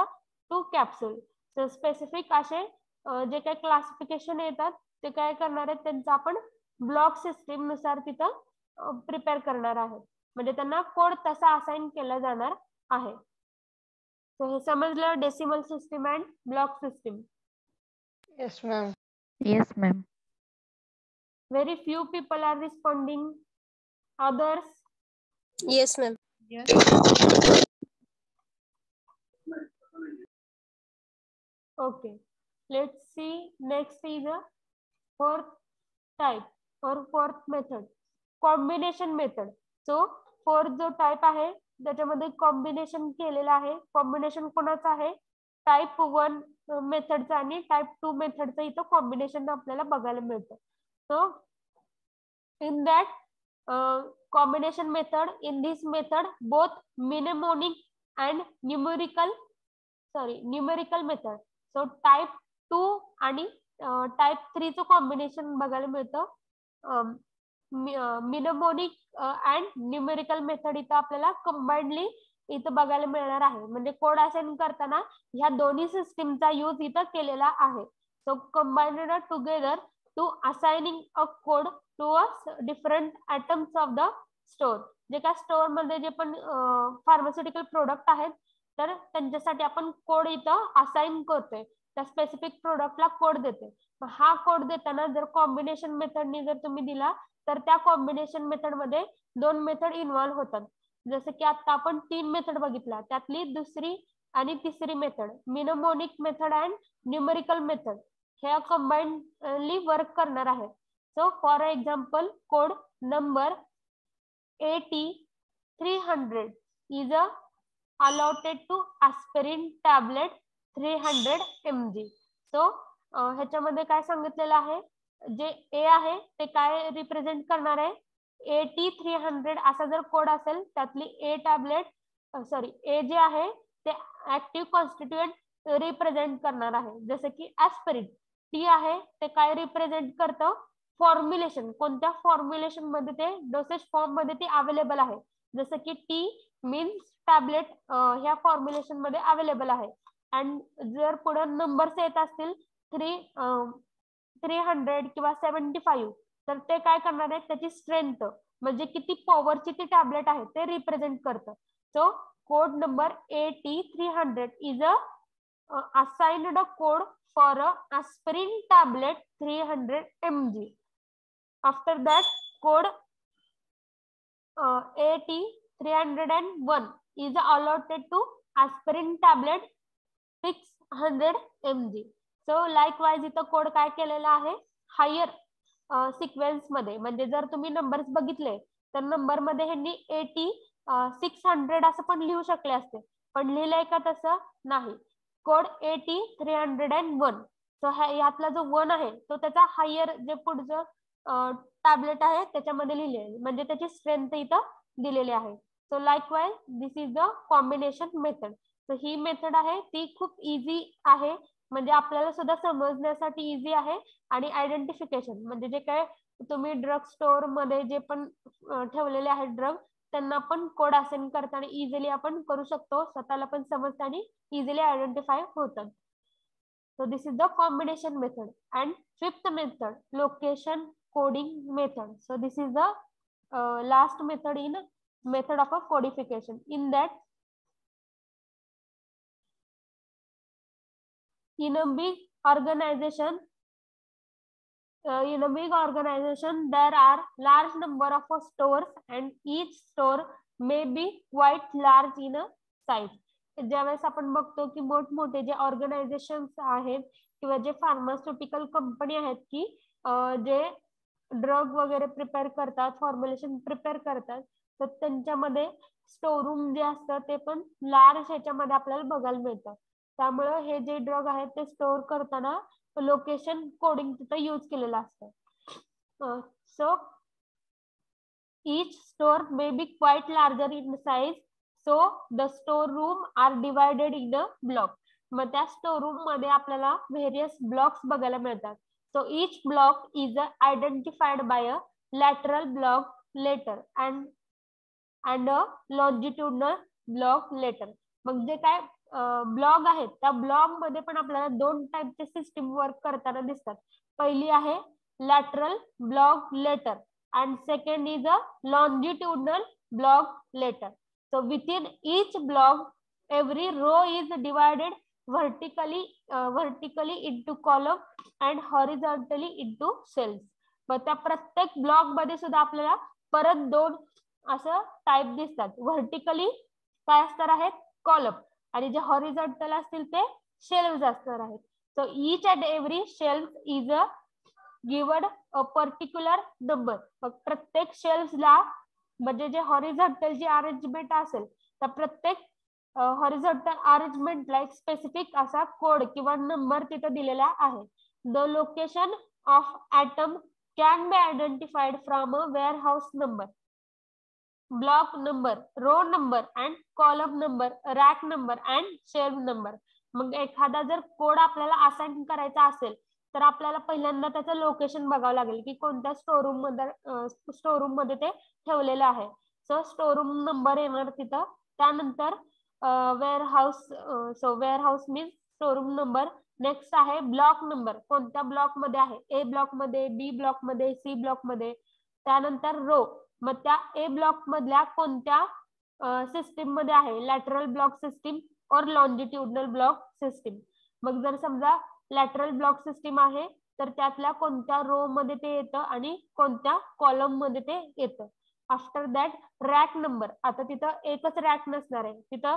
A: to capsule. तर स्पेसिफिक असे जे काही क्लासिफिकेशन येतात ते काय करणार आहेत त्यांचं आपण ब्लॉक सिस्टीम नुसार तिथं प्रिपेअर करणार आहे. म्हणजे त्यांना कोड तसा असाइन केला जाणार आहे. सो हे समजलं decimal system and block system.
B: Yes, ma'am.
C: Yes, ma'am.
A: Very few people are responding. Others?
D: Yes, ma'am.
A: Okay. Let's see. Next is the fourth type or fourth method. Combination method. So fourth जो type आहे त्याच्यामध्ये combination केलेलं आहे. Combination कोणाचं आहे? Type 1 मेथडचा आणि type 2 मेथडचं इथं कॉम्बिनेशन आपल्याला बघायला मिळतं. So in that combination method, in this method both mnemonic and numerical method. So type 2 आणि टाइप 3 चं कॉम्बिनेशन बघायला मिळतं. mnemonic and numerical method इथं आपल्याला कंबाइंडली इथं बघायला मिळणार आहे. म्हणजे कोड असाइन करताना ह्या दोन्ही सिस्टीमचा यूज इथं केलेला आहे. So combined together to assigning a code to a different items of the store. जे काय स्टोर मध्ये जे पण फार्मास्युटिकल प्रोडक्ट आहेत तर त्यांच्यासाठी आपण कोड इथं असाइन करतोय. त्या स्पेसिफिक प्रोडक्टला कोड देते. हा कोड देताना जर कॉम्बिनेशन मेथडनी जर तुम्ही दिला तर त्या कॉम्बिनेशन मेथड मध्ये दोन मेथड इन्व्हॉल्व होतात. जसं की आता आपण 3 मेथड बघितला त्यातली दुसरी आणि तिसरी method mnemonic method and numerical method ह्या कंबाइंडली वर्क करणार आहे. So for example code number 80-300 is allotted to aspirin tablet 300 mg. सो ह्याच्यामध्ये काय सांगितलेलं आहे जे ए आहे ते काय रिप्रेझेंट करणार आहे 80-300 असा जर कोड असेल त्यातली ए टॅबलेट ए जे आहे ते ऍक्टिव्ह कॉन्स्टिट्युएंट रिप्रेझेंट करणार आहे. जसं की ऍस्पिरिन. टी आहे ते काय रिप्रेझेंट करतं फॉर्म्युलेशन. कोणत्या फॉर्म्युलेशन मध्ये ते डोसेज फॉर्म मध्ये ती अवेलेबल आहे. जसं की टी मीन्स टॅबलेट ह्या फॉर्म्युलेशन मध्ये अवेलेबल आहे. अँड जर पुढे नंबर्स येत असतील 300 किंवा 75 तर ते काय करणार आहे त्याची स्ट्रेंथ म्हणजे किती पॉवरची ती टॅबलेट आहे ते रिप्रेझेंट करतं. So code number 80-300 is assigned a code for a aspirin tablet 300 mg. After that code 80-301 is allotted to aspirin tablet 600 mg. So likewise इथं कोड काय केलेला आहे हायर सिक्वेन्स मध्ये. म्हणजे जर तुम्ही नंबर्स बघितले तर नंबर मध्ये ह्यांनी 80-600 असं पण लिहू शकले असते पण लिहिलंय का तसं नाही. कोड 80-301. सो यातला जो 1 आहे तो त्याचा हायर जे पुढचं टॅबलेट आहे त्याच्यामध्ये लिहिले म्हणजे त्याची स्ट्रेंथ इथं दिलेली आहे. So likewise this is the combination method. So he method आहे ती खूप इझी आहे म्हणजे आपल्याला सुद्धा समजण्यासाठी इझी आहे आणि आयडेंटिफिकेशन म्हणजे जे काय तुम्ही ड्रग स्टोअर मध्ये जे पण ठेवलेले आहेत ड्रग त्यांना पण कोड असाइन करताना इझिली आपण करू शकतो. स्वतःला पण समजतं आणि इझिली आयडेंटिफाय होतात. So this is the combination method. And fifth method, location coding method. So this is the last method in method of a codification. In that, in a big organization, there are large number of stores and each store may be quite large in a size. ज्यावेळेस आपण बघतो की मोठमोठे जे organisation आहेत किंवा जे pharmaceutical company आहेत की जे ड्रग वगैरे प्रिपेअर करतात फॉर्म्युलेशन प्रिपेअर करतात तर त्यांच्यामध्ये स्टोरूम जे असतं ते पण लार्ज ह्याच्यामध्ये आपल्याला बघायला मिळतं. त्यामुळे हे जे ड्रग आहेत ते स्टोअर करताना लोकेशन कोडिंग तिथं यूज केलेलं असतं. So each store may be quite larger in size, so the store room are divided in a block. मग त्या स्टोर रूम मध्ये आपल्याला व्हेरियस ब्लॉक्स बघायला मिळतात. So each block is identified by a lateral block letter and a longitudinal block letter. मग जे काय block आहेत त्या ब्लॉक मध्ये पण आपल्याला दोन टाइपचे सिस्टीम वर्क करताना दिसतात. पहिली आहे lateral block letter and second is a longitudinal block letter. So within each block every row is divided vertically into column and horizontally into cells. मग त्या प्रत्येक ब्लॉक मध्ये सुद्धा आपल्याला परत दोन असं टाइप दिसतात. व्हर्टिकली काय असणार आहेत कॉलम आणि जे हॉरिझॉन्टल असतील ते शेल्व्स असणार आहेत. So each and every shelf is a given a particular number. मग प्रत्येक शेल्फला म्हणजे जे हॉरिझॉन्टल जी अरेंजमेंट असेल तर प्रत्येक हॉरिझॉन्टल अरेंजमेंटला एक स्पेसिफिक असा कोड किंवा नंबर तिथं दिलेला आहे. The location of item can be identified from a warehouse number, block number, row number and column number, rack number and shelf number. मग एखादा जर कोड आपल्याला असाइन करायचा असेल तर आपल्याला पहिल्यांदा त्याचं लोकेशन बघावं लागेल की कोणत्या स्टोरूम मध्ये ते ठेवलेलं आहे. सो स्टोरूम नंबर येणार तिथं. त्यानंतर warehouse, so warehouse means storeroom number. Next आहे ब्लॉक नंबर, कोणत्या ब्लॉक मध्ये आहे, ए ब्लॉक मध्ये, बी ब्लॉक मध्ये, सी ब्लॉक मध्ये. त्यानंतर रो, मग त्या ए ब्लॉक मधल्या कोणत्या सिस्टीम मध्ये आहे, लॅटरल ब्लॉक सिस्टीम और लॉन्जिट्युडनल ब्लॉक सिस्टीम. मग जर समजा लॅटरल ब्लॉक सिस्टीम आहे तर त्यातल्या कोणत्या रो मध्ये ते येतं आणि कोणत्या कॉलम मध्ये ते येतं. आफ्टर दॅट रॅक नंबर, आता तिथं एकच रॅक नसणार आहे, तिथं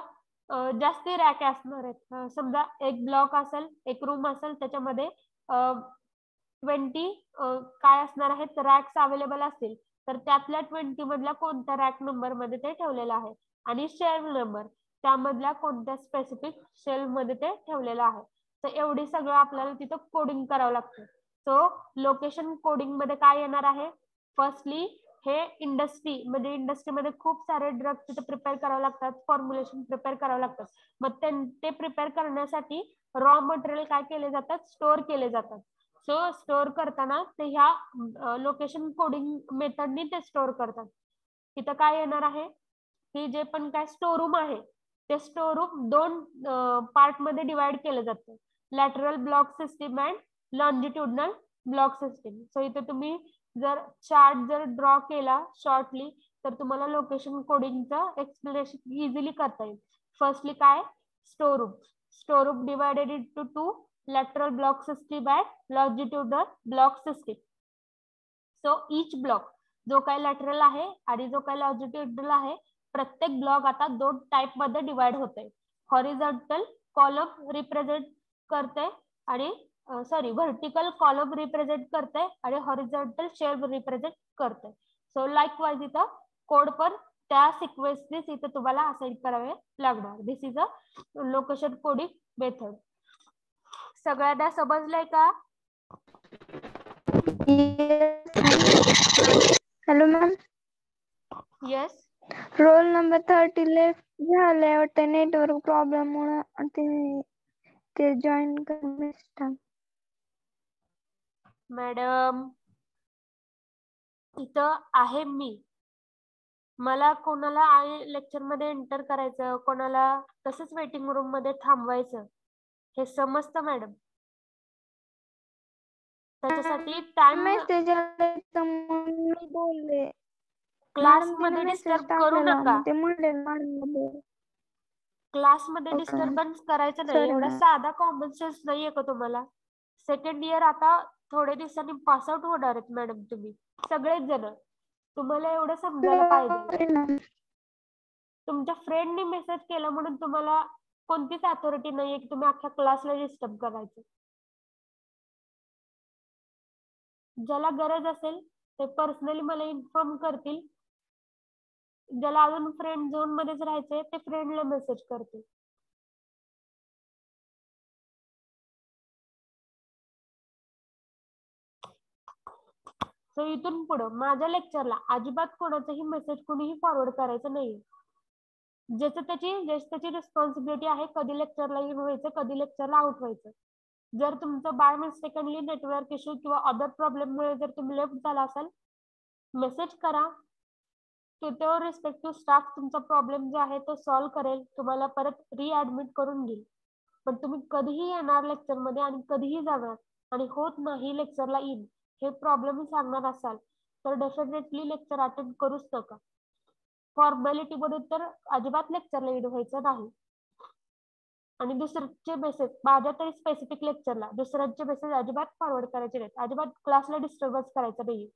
A: जास्ती रॅक असणार आहेत. समजा एक ब्लॉक असेल, एक रूम असेल, त्याच्यामध्ये 20 काय असणार आहेत रॅक्स अवेलेबल असतील तर त्यातल्या 20 मधल्या कोणत्या रॅक नंबर मध्ये ते ठेवलेलं आहे. आणि शेल्फ नंबर, त्यामधल्या कोणत्या स्पेसिफिक शेल्फ मध्ये ते ठेवलेलं आहे. तर एवढी सगळं आपल्याला तिथं कोडिंग करावं लागतं. सो लोकेशन कोडिंग मध्ये काय येणार आहे, फर्स्टली हे इंडस्ट्री म्हणजे इंडस्ट्रीमध्ये खूप सारे ड्रग तिथे प्रिपेअर करावं लागतात, फॉर्म्युलेशन प्रिपेअर करावं लागतात. मग ते प्रिपेअर करण्यासाठी रॉ मटेरियल काय केले जातात, स्टोअर केले जातात. सो स्टोअर करताना ते ह्या लोकेशन कोडिंग मेथडनी ते स्टोअर करतात. इथं काय येणार आहे की जे पण काय स्टोरूम आहे ते स्टोरूम दोन पार्ट मध्ये डिवाइड केलं जातं, lateral block system and longitudinal block system. So इथे तुम्ही जर चार्ट जर ड्रॉ केला शॉर्टली तर तुम्हाला लोकेशन कोडिंगचं एक्सप्लेनेशन इझिली करता येईल. फर्स्टली काय, storeroom divided into two, lateral block system and longitudinal block system. So each block जो काही lateral आहे आणि जो काही longitudinal आहे प्रत्येक ब्लॉक आता दोन टाइप मध्ये डिवाइड होते. हॉरिझॉन्टल कॉलम रिप्रेझेंट करते आणि व्हर्टिकल कॉलम रिप्रेझेंट करते आणि हॉरिझॉन्टल शेल्फ रिप्रेझेंट करते. सो लाईकवाईज इथं कोड पण त्या सिक्वेन्सनीच इथं तुम्हाला असाइन करावे लागणार. This is a location coding method. सगळ्यांना समजलंय का?
C: Hello ma'am.
A: Yes.
C: Roll number 30 left झाले वाटतं नेटवर्क प्रॉब्लेम मुळे ते जॉईन करून.
A: मॅडम इथं आहे मी, मला कोणाला लेक्चर मध्ये एंटर करायचं, कोणाला तसंच वेटिंग रूम मध्ये थांबवायचं हे समजतं मॅडम. त्याच्यासाठी टाइम
C: मेसेज आला तर मी बोलले
A: क्लास मध्ये डिस्टर्ब करू नका.
C: ते म्हणले मॅडम
A: क्लास मध्ये डिस्टर्बन्स करायचं नाही. एवढा साधा कॉमन सेन्स नाहीये का तुम्हाला? सेकंड इयर आता थोड्या दिवसांनी पास आउट होणार आहेत मॅडम तुम्ही सगळेच जण. तुम्हाला एवढं समजायला पाहिजे. तुमच्या फ्रेंडने मेसेज केला म्हणून तुम्हाला कोणतीच अथॉरिटी नाहीये की तुम्ही अख्ख्या क्लासला डिस्टर्ब करायचं. ज्याला गरज असेल ते पर्सनली मला इन्फॉर्म करतील. ज्याला अजून फ्रेंड झोन मध्येच राहायचंय ते फ्रेंडला मेसेज करतील. सो इथून पुढे माझ्या लेक्चरला अजिबात कोणाचाही मेसेज कोणीही फॉरवर्ड करायचं नाही. ज्याची त्याची रिस्पॉन्सिबिलिटी आहे, कधी लेक्चरला इन व्हायचं, कधी लेक्चरला आउट व्हायचं. जर तुमचं बाय मिस्टेकनली नेटवर्क इश्यू किंवा अदर प्रॉब्लेममुळे जर तुम्ही लेफ्ट झाला असाल, मेसेज करा. तो रिस्पेक्टिव्ह स्टाफ तुमचा प्रॉब्लेम जो आहे तो सॉल्व्ह करेल, तुम्हाला परत रिॲडमिट करून घेईल. पण तुम्ही कधीही येणार लेक्चर मध्ये आणि कधीही जाणार आणि होत नाही लेक्चरला इन हे प्रॉब्लेम सांगणार असाल तर डेफिनेटली लेक्चर अटेंड करूच नका. फॉर्मॅलिटी मध्ये तर अजिबात लेक्चरला इन व्हायचं नाही. आणि दुसऱ्याचे मेसेज माझ्या तरी स्पेसिफिक लेक्चरला दुसऱ्यांचे मेसेज अजिबात फॉरवर्ड करायचे नाहीत. अजिबात क्लासला डिस्टर्बन्स करायचं नाही.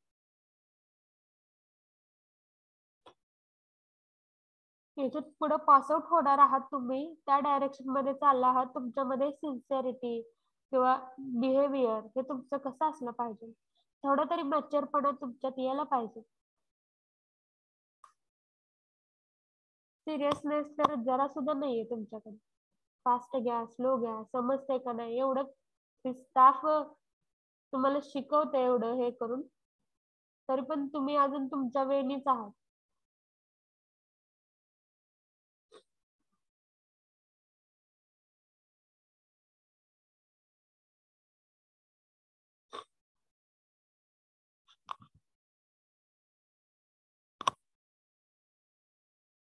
A: याच्यात पुढे पासआउट होणार आहात तुम्ही, त्या डायरेक्शन मध्ये चालला आहात. तुमच्यामध्ये सिन्सिअरिटी किंवा बिहेवियर हे तुमचं कसं असलं पाहिजे, थोडं तरी मॅच्युअरपणा तुमच्यात यायला पाहिजे. सिरियसनेस तर जरा सुद्धा नाहीये तुमच्याकडे. फास्ट घ्या, स्लो घ्या, समजतंय का नाही एवढं स्टाफ तुम्हाला शिकवते एवढं हे करून, तरी पण तुम्ही अजून तुमच्या वेळीच आहात.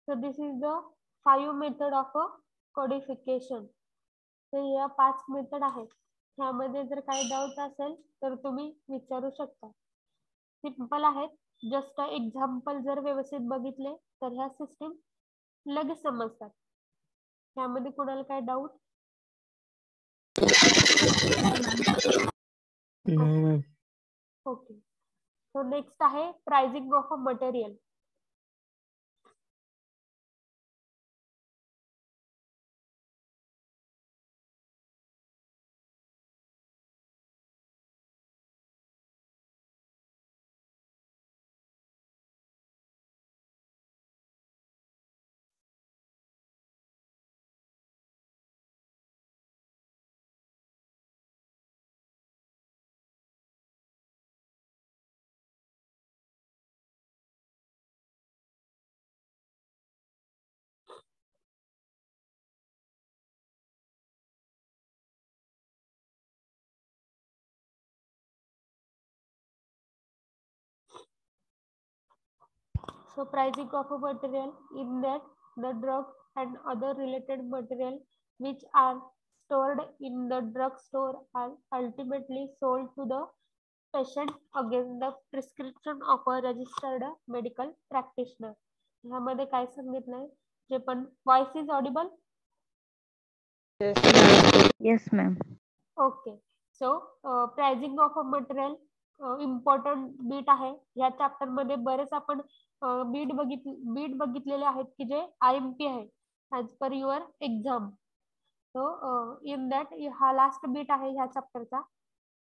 A: So this is the 5 method of codification. तर या 5 मेथड आहेत. ह्यामध्ये जर काही डाऊट असेल तर तुम्ही विचारू शकता. सिंपल आहेत. जस्ट एक्झाम्पल जर व्यवस्थित बघितले तर ह्या सिस्टीम लगेच समजतात. ह्यामध्ये कोणाला काय डाऊट? ओके. सो नेक्स्ट आहे pricing of a material. So pricing of a material in that the drug and other related material which are stored in the drug store are ultimately sold to the patient against the prescription of a registered medical practitioner. ह्यामध्ये काय सांगितलंय? जे पण voice is audible?
C: Yes, ma'am.
A: Okay. So pricing of a material important bit आहे. या chapter मध्ये बरेच आपण बीट बघितलेले आहेत की जे IMP आहे as per your exam. So in that हा लास्ट बीट आहे ह्या चॅप्टरचा.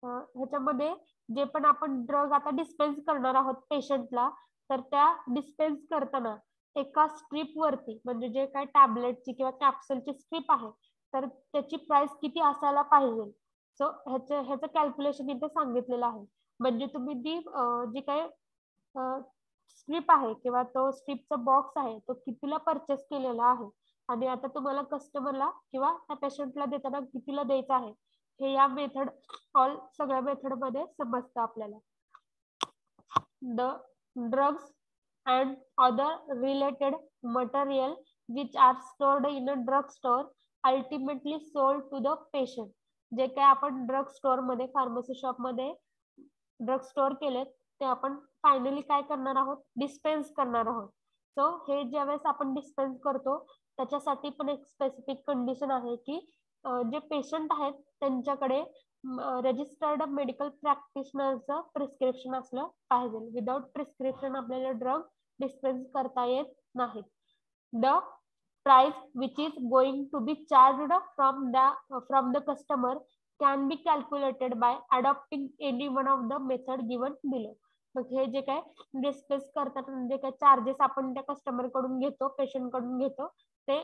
A: ह्याच्यामध्ये जे पण आपण ड्रग आता डिस्पेन्स करणार आहोत पेशंटला, तर त्या डिस्पेन्स करताना एका स्ट्रीप वरती म्हणजे जे काय टॅबलेटची किंवा कॅप्सूलची स्ट्रीप आहे तर त्याची प्राइस किती असायला पाहिजे. सो ह्याचं कॅल्क्युलेशन इथे सांगितलेलं आहे. म्हणजे तुम्ही ती जी काय स्ट्रीप आहे किंवा तो स्ट्रीपचा बॉक्स आहे तो कितीला परचेस केलेला आहे आणि आता तुम्हाला कस्टमरला किंवा त्या पेशंटला देताना कितीला द्यायचं आहे हे या मेथड सगळ्या मेथड मध्ये समजतं आपल्याला. The drugs and other related material which are stored in a drug store ultimately sold to the patient. जे काय आपण ड्रग स्टोअर मध्ये फार्मसी शॉप मध्ये ड्रग स्टोअर केलेत ते आपण फायनली काय करणार आहोत, डिस्पेन्स करणार आहोत. सो हे ज्यावेळेस आपण डिस्पेन्स करतो त्याच्यासाठी पण एक स्पेसिफिक कंडिशन आहे की जे पेशंट आहेत त्यांच्याकडे रजिस्टर्ड मेडिकल प्रॅक्टिशनरचं प्रिस्क्रिप्शन असलं पाहिजे. विदाउट प्रिस्क्रिप्शन आपल्याला ड्रग डिस्पेन्स करता येत नाहीत. The price which is going to be charged from the customer can be calculated by adopting any one of the method given below. मग हे जे काय डिस्पेन्स करताना जे काय चार्जेस आपण त्या कस्टमर कडून घेतो, पेशंट कडून घेतो, ते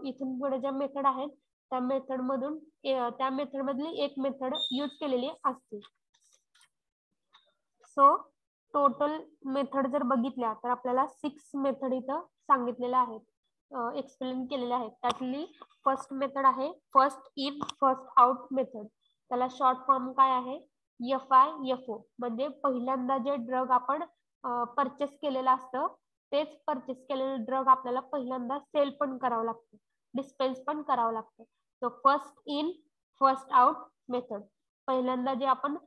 A: इथून पुढे ज्या मेथड आहेत त्या मेथड मधून त्या मेथड मधली एक मेथड यूज केलेली असते. सो टोटल मेथड जर बघितल्या तर आपल्याला 6 मेथड इथं सांगितलेल्या आहेत, एक्सप्लेन केलेल्या आहेत. त्यातली फर्स्ट मेथड आहे first in first out method. त्याला शॉर्ट फॉर्म काय आहे, FIFO. म्हणजे पहिल्यांदा जे ड्रग आपण परचेस केलेलं असतं तेच परचेस केलेलं ड्रग आपल्याला पहिल्यांदा सेल पण करावं लागतं, डिस्पेन्स पण करावं लागतं. So first in first out method. पहिल्यांदा जे आपण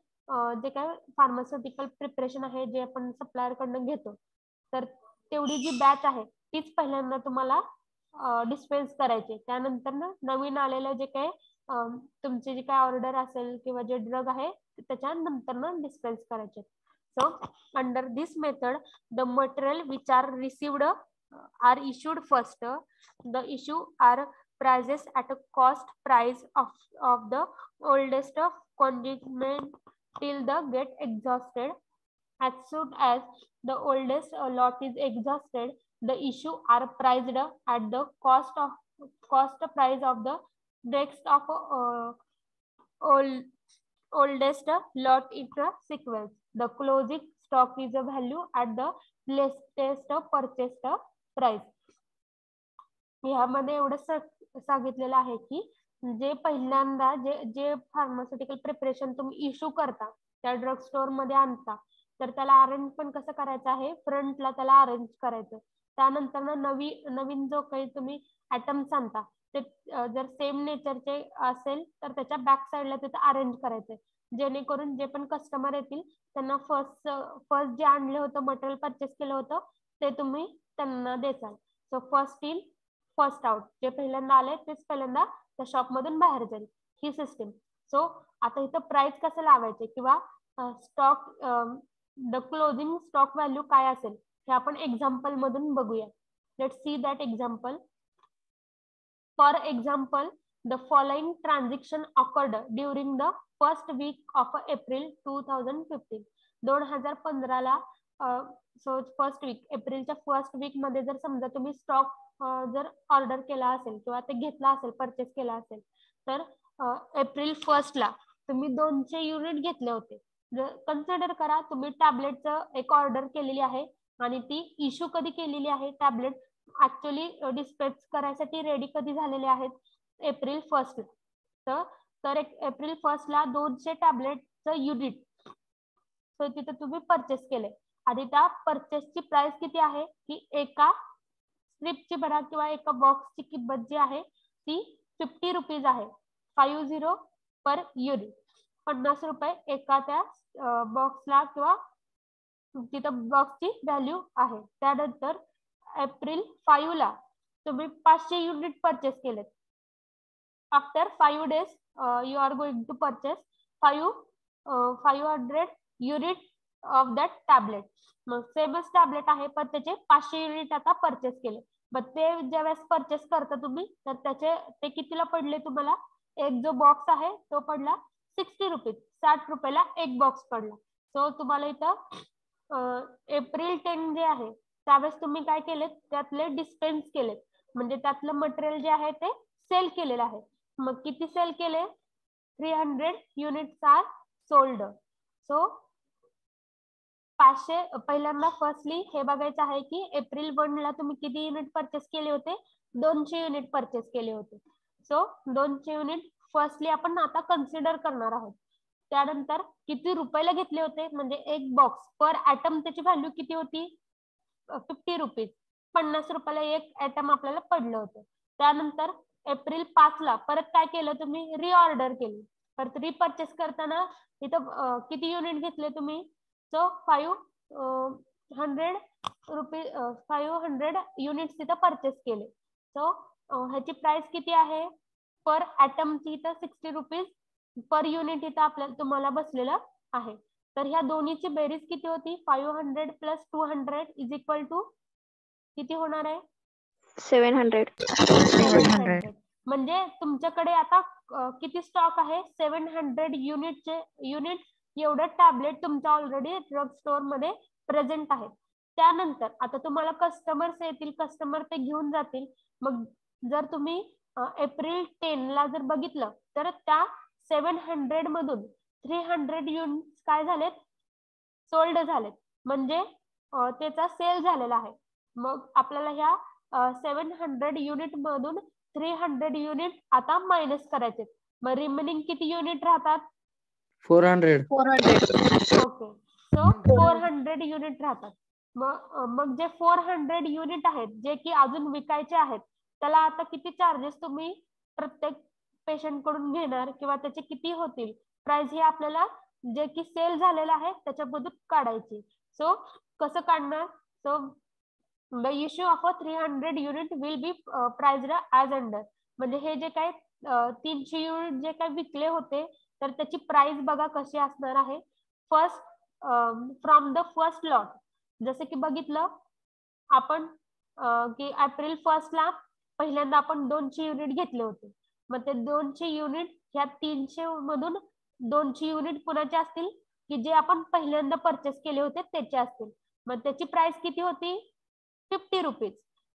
A: जे काय फार्मास्युटिकल प्रिपरेशन आहे जे आपण सप्लायर कडनं घेतो तर तेवढी जी बॅच आहे तीच पहिल्यांदा तुम्हाला डिस्पेन्स करायचे. त्यानंतर ना नवीन आलेलं जे काही तुमची जी काय ऑर्डर असेल किंवा जे ड्रग आहे त्याच्यानंतर ना डिस्पेन्स करायचे. So under this method the material which are received are issued first. The issue are prices at a cost price of the oldest consignment till the get exhausted. As soon as the oldest lot is exhausted, the issue are priced at the cost price of the next of oldest lot in the sequence. The closing stock is a value at the latest purchased price. ह्यामध्ये एवढं सांगितलेलं आहे की जे पहिल्यांदा जे pharmaceutical preparation तुम्ही issue करता त्या ड्रग स्टोअर मध्ये आणता तर त्याला अरेंज पण कसं करायचं आहे, फ्रंटला त्याला अरेंज करायचं. त्यानंतर ना नवीन जो काही तुम्ही आयटम्स आणता ते जर सेम नेचरचे असेल तर त्याच्या बॅक साईडला तिथं अरेंज करायचे, जेणेकरून जे पण कस्टमर येतील त्यांना फर्स्ट जे आणलं होतं मटेरियल परचेस केलं होतं ते तुम्ही त्यांना देसाल. So first in first out. जे पहिल्यांदा आले तेच पहिल्यांदा त्या शॉप मधून बाहेर जाईल, ही सिस्टीम. सो आता इथं प्राइस कसं लावायचे किंवा stock the closing stock value काय असेल हे आपण एक्झाम्पल मधून बघूया. Let's see that example. For example the following transaction occurred during the first week of April 2015. 2015 ला सो फर्स्ट वीक एप्रिलच्या फर्स्ट वीक मध्ये जर समजा तुम्ही स्टॉक जर ऑर्डर केला असेल किंवा ते घेतला असेल परचेस केला असेल तर एप्रिल 1 ला तुम्ही 200 युनिट घेतले होते. कन्सिडर करा तुम्ही टॅबलेटचं एक ऑर्डर केलेली आहे आणि ती इश्यू कधी केलेली आहे, टॅबलेट ऍक्च्युअली डिस्पेन्स करायसाठी रेडी कधी झालेले आहेत, एप्रिल 1 ला. तर एप्रिल 1 ला 200 टॅबलेटचं युनिट सो तिथे तुम्ही परचेस केले आणि त्या परचेसची प्राइस किती आहे की एका स्ट्रिपची बरा किंवा एका बॉक्सची किंमत जी आहे ती 50 रुपीज आहे. 50 पर युनिट, 50 रुपये एका त्या बॉक्सला किंवा तिथं बॉक्सची व्हॅल्यू आहे. त्यानंतर एप्रिल 5 ला तुम्ही 500 युनिट परचेस केलेत. After 5 days you are going to purchase 500 unit of that tablet. मग सेमच टॅबलेट आहे पण त्याचे 500 युनिट आता परचेस केले. मग ते ज्यावेळेस परचेस करता तुम्ही तर त्याचे ते कितीला पडले तुम्हाला, एक जो बॉक्स आहे तो पडला 60 रुपीज, 60 रुपयाला एक बॉक्स पडला. सो तुम्हाला इथं एप्रिल 10 जे आहे त्यावेळेस तुम्ही काय केलेत, त्यातले डिस्पेन्स केलेत म्हणजे त्यातलं मटेरियल जे आहे ते सेल केलेलं आहे. मग किती सेल केले, 300 युनिट्स आर सोल्ड. सो 500 पहिल्यांदा फर्स्टली हे बघायचं आहे की एप्रिल 1 ला तुम्ही किती युनिट परचेस केले होते, 200 युनिट परचेस केले होते. सो 200 युनिट फर्स्टली आपण आता कन्सिडर करणार आहोत. त्यानंतर किती रुपयाला घेतले होते म्हणजे एक बॉक्स पर ऍटम त्याची व्हॅल्यू किती होती, 50 रुपीज, 50 रुपयाला एक ऍटम आपल्याला पडलं होतं. त्यानंतर एप्रिल 5 ला परत काय केलं तुम्ही, रिऑर्डर केली. परत रिपर्चेस करताना इथं किती युनिट घेतले तुम्ही, सो 500 युनिट्स तिथं परचेस केले. सो ह्याची प्राइस किती आहे पर ऍटमची इथं 60 रुपीज पर युनिट इथं आपल्याला तुम्हाला बसलेलं आहे. तर ह्या दोन्हीची बेरीज किती होती, 500 प्लस 200 इज इक्वल टू किती होणार आहे,
C: 700.
A: म्हणजे तुमच्याकडे आता किती स्टॉक आहे, 700 युनिट एवढं टॅबलेट तुमच्या ऑलरेडी ड्रग स्टोअर मध्ये प्रेझेंट आहेत. त्यानंतर आता तुम्हाला कस्टमर्स येतील, कस्टमर ते घेऊन जातील. मग जर तुम्ही एप्रिल 10 ला जर बघितलं तर त्या 700 मधून 300 युनिट्स काय झालेत, सोल्ड झालेत. म्हणजे त्याचा सेल झालेला आहे. मग आपल्याला ह्या 700 युनिट मधून 300 युनिट आता मायनस करायचे. मग रिमेनिंग किती युनिट राहतात?
E: 400.
D: 400.
A: ओके, सो 400 युनिट राहतात. मग जे 400 युनिट आहेत जे की अजून विकायचे आहेत, त्याला आता किती चार्जेस तुम्ही प्रत्येक पेशंट कडून घेणार किंवा त्याचे किती होतील प्राइस हे आपल्याला जे की सेल झालेलं आहे त्याच्यामधून काढायची. सो कसं काढणार? So the issue of 300 unit will be priced as under. म्हणजे हे जे काय 300 युनिट जे काय विकले होते तर त्याची प्राइस बघा कशी असणार आहे. First from the first lot, जसे की बघितलं आपण की एप्रिल 1 ला पहिल्यांदा आपण 200 युनिट घेतले होते. मग ते 200 युनिट ह्या 300 मधून 200 युनिट कुणाचे असतील की जे आपण पहिल्यांदा परचेस केले होते त्याचे असतील. मग त्याची प्राइस किती होती? 50 रुपीज.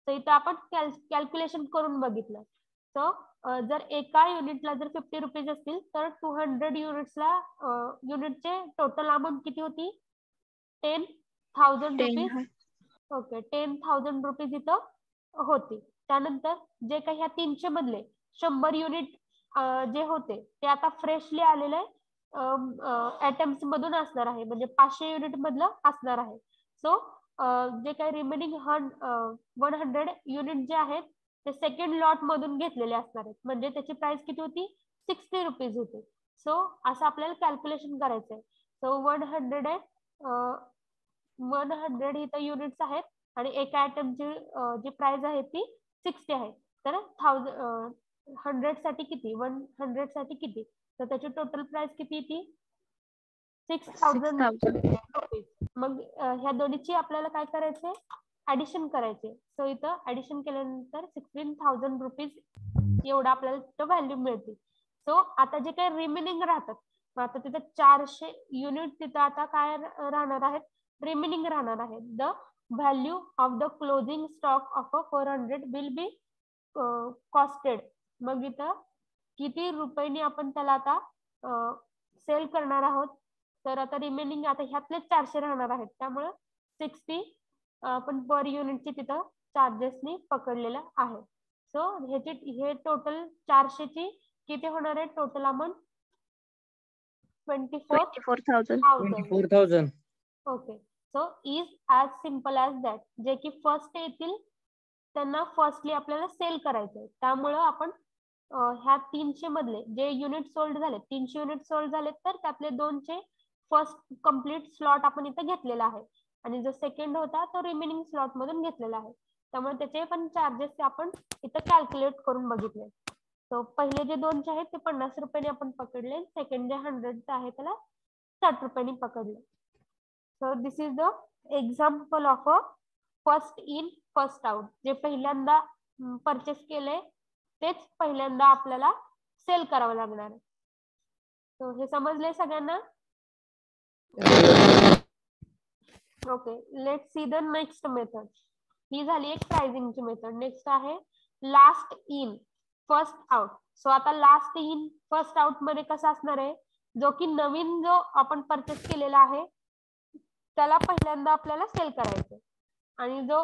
A: तर इथं आपण कॅल्क्युलेशन करून बघितलं. सो जर एका युनिटला जर 50 रुपीज असतील तर 200 युनिट्सला युनिटचे टोटल अमाऊंट किती होती? 10,000 रुपीज. ओके, 10,000 रुपीज इथं होती. त्यानंतर जे काही ह्या 300 मधले 100 युनिट जे होते ते आता फ्रेशली आलेले आयटम्स मधून असणार आहे, म्हणजे 500 युनिट मधलं असणार आहे. सो जे काही रिमेनिंग 100 युनिट जे आहेत ते सेकंड लॉट मधून घेतलेले असणार आहेत, म्हणजे त्याची प्राइस किती होती? 60 रुपीज होती. सो असं आपल्याला कॅल्क्युलेशन करायचंय. सो 100 इथं युनिट्स आहेत आणि एका आयटमची जी प्राइस आहे ती 60 आहे. तर 100 साठी किती? 100 साठी किती? तर त्याची टोटल प्राइस किती येते? 6,000 रुपीज. मग ह्या दोन्हीची आपल्याला काय करायचंय? ऍडिशन करायचे. सो इथं ऍडिशन केल्यानंतर 16,000 रुपीज एवढं आपल्याला तिथं व्हॅल्यू मिळते. सो आता जे काही रिमेनिंग राहतात, आता तिथं 400 युनिट तिथं आता काय राहणार आहेत? रिमेनिंग राहणार आहेत. The value of the closing stock of 400 will be costed. मग इथं किती रुपयांनी आपण त्याला आता सेल करणार आहोत? तर आता रिमेनिंग आता ह्यातले 400 राहणार आहेत, त्यामुळे 60 आपण पर युनिटची तिथं चार्जेसनी पकडलेलं आहे. सो हे टोटल 400 ची किती होणार आहे total amount?
C: 24,000.
A: Okay, so is as simple as that. जे की फर्स्ट येतील त्यांना फर्स्टली आपल्याला सेल करायचंय, त्यामुळं आपण ह्या 300 मधले जे युनिट सोल्ड झाले, 300 युनिट सोल्ड झाले तर त्यातले 200 फर्स्ट कंप्लीट स्लॉट आपण इथं घेतलेला आहे आणि जो सेकंड होता तो रिमेनिंग स्लॉट मधून घेतलेला आहे. त्यामुळे त्याचे पण चार्जेस आपण इथं कॅल्क्युलेट करून बघितले. सो पहिले जे 200 आहेत ते 50 रुपयांनी आपण पकडले, सेकंड जे 100 आहे त्याला 60 रुपयांनी पकडले. So this is the example of a first in first out. जे पहिल्यांदा परचेस केले तेच पहिल्यांदा आपल्याला सेल करावं लागणार आहे. सो हे समजले सगळ्यांना? Okay, let see the next method. ही झाली एक प्राइसिंगची मेथड. नेक्स्ट आहे last in first out. So आता लास्ट इन फर्स्ट आउट मध्ये कसं असणार आहे? जो की नवीन जो आपण परचेस केलेला आहे त्याला पहिल्यांदा आपल्याला सेल करायचं आणि जो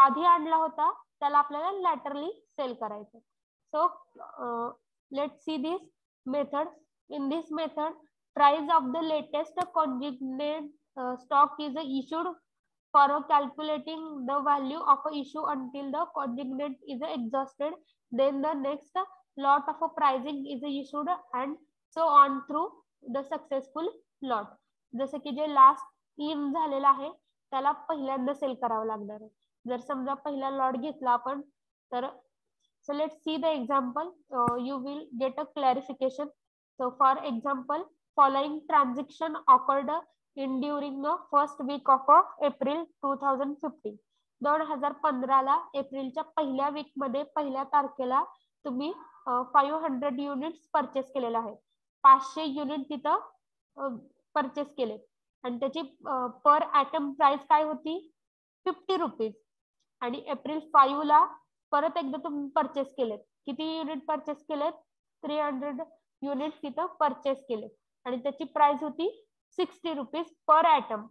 A: आधी आणला होता त्याला आपल्याला लॅटरली सेल करायचं. So let see this method. In this method price of the latest consignment stock is issued for calculating the value of a issue until the consignment is exhausted. Then the next lot of pricing is issued and so on through the successful lot. जसे की जे last in झालेला आहे त्याला पहिल्यांदा sale करावं लागणार आहे. जर समजा पहिला लॉट घेतला आपण तर so let's see the example. You will get a clarification. So for example, following transaction occurred in during the first week of April 2015. 2015 ला एप्रिलच्या पहिल्या वीक मध्ये पहिल्या तारखेला तुम्ही 500 युनिट्स परचेस केलेला आहे. 500 युनिट तिथं परचेस केले आणि त्याची पर आयटम प्राइस काय होती? 50 रुपीज. आणि एप्रिल 5 ला परत एकदा तुम्ही परचेस केलेत. किती युनिट परचेस केलेत? 300 युनिट तिथं परचेस केले आणि त्याची प्राइस होती 60 rupees per item.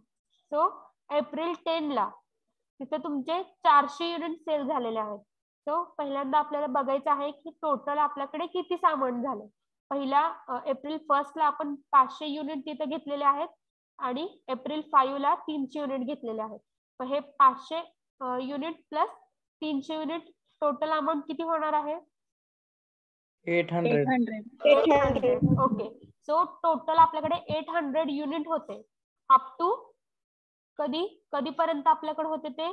A: So April 10 ला तिथे तुमचे 400 युनिट सेल झालेले आहेत. सो पहिल्यांदा आपल्याला बघायचं आहे की टोटल आपल्याकडे किती सामान झालं. पहिला एप्रिल 1 ला आपण 500 युनिट तिथे घेतलेले आहेत आणि एप्रिल 5 ला 300 युनिट घेतलेले आहेत. तर हे 500 unit plus 300 unit total amount किती होणार आहे?
B: 800.
A: ओके. सो टोटल आपल्याकडे 800 युनिट होते. अप टू कधीपर्यंत आपल्याकडे होते ते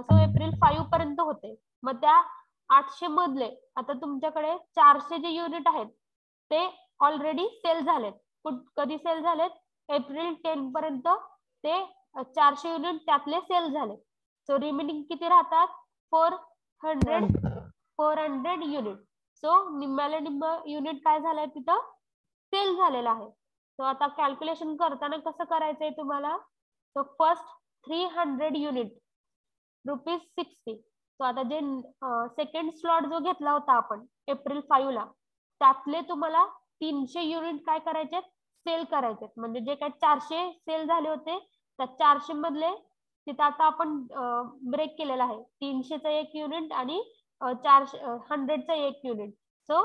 A: सो एप्रिल 5 पर्यंत होते. मग त्या 800 मधले आता तुमच्याकडे 400 जे युनिट आहेत ते ऑलरेडी सेल झालेत. कधी सेल झालेत? एप्रिल 10 पर्यंत ते 400 युनिट त्यातले सेल झाले. सो रिमेनिंग किती राहतात? 400 युनिट. सो निम्म्याला निम्म युनिट काय झालंय तिथं सेल झालेला आहे. सो आता कॅल्क्युलेशन करताना कसं करायचंय तुम्हाला? So first 300 unit ₹60. सो आता जे सेकंड स्लॉट जो घेतला होता आपण एप्रिल 5 ला त्यातले तुम्हाला 300 युनिट काय करायचे? सेल करायचे. म्हणजे जे काय 400 सेल झाले होते त्या 400 मधले तिथं आता आपण ब्रेक केलेला आहे. 300चं 1 युनिट आणि 100चं 1 युनिट. सो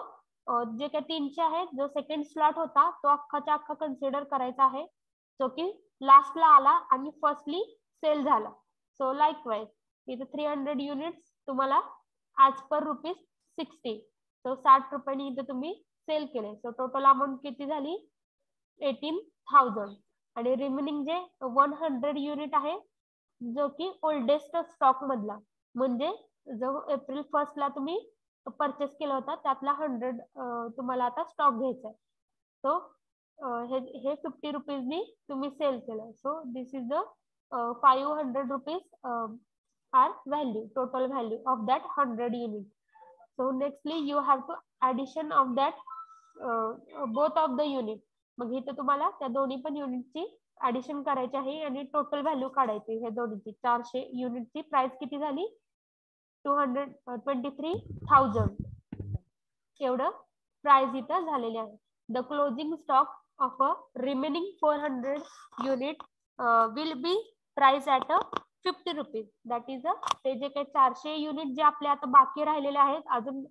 A: जे काही 300 आहे जो सेकंड स्लॉट होता तो अख्खाच्या अख्खा कन्सिडर करायचा आहे जो की लास्टला आला आणि फर्स्टली सेल झाला. सो लाईकवाईज इथे 300 युनिट्स तुम्हाला ॲज पर ₹60. सो 60 रुपयांनी इथे तुम्ही सेल केले. सो टोटल अमाऊंट किती झाली? 18,000. आणि रिमेनिंग जे 100 युनिट आहे जो की ओल्डेस्ट स्टॉक मधला म्हणजे जो एप्रिल 1 ला तुम्ही परचेस केला होता त्यातला 100 तुम्हाला आता स्टॉक घ्यायचा आहे. सो हे 50 रुपीजनी तुम्ही सेल केलं. So this is the 500 rupees are value, total value of that 100 unit. So nextly you have to addition of that both of the unit. मग इथे तुम्हाला त्या दोन्ही पण युनिटची ऍडिशन करायची आहे आणि टोटल व्हॅल्यू काढायची. हे दोन्हीची 400 युनिटची प्राइस किती झाली? 223,000 एवढं प्राइस इथं झालेली आहे. The closing stock of a remaining 400 unit will be price at 50 rupees. That is ते जे काही 400 युनिट जे आपले आता बाकी राहिलेले आहेत अजून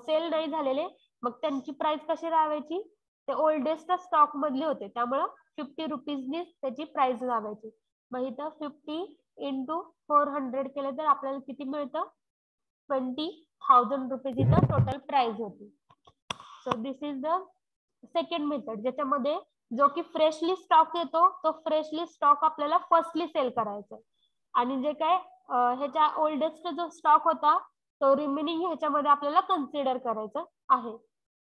A: सेल नाही झालेले मग त्यांची प्राइस कशी लावायची? ते ओल्डेस्ट स्टॉक मधले होते त्यामुळं 50 रुपीजनी त्याची प्राइस लावायची. मग इथं 50 into 400 केलं तर आपल्याला किती मिळतं? 20,000 रुपीज इथं टोटल प्राइस होती. So this is the second method ज्याच्यामध्ये जो की फ्रेशली स्टॉक येतो तो फ्रेशली स्टॉक आपल्याला फर्स्टली सेल करायचा आणि जे काय ह्याच्या ओल्डेस्ट जो स्टॉक होता तो रिमेनिंग ह्याच्यामध्ये आपल्याला कन्सिडर करायचं आहे.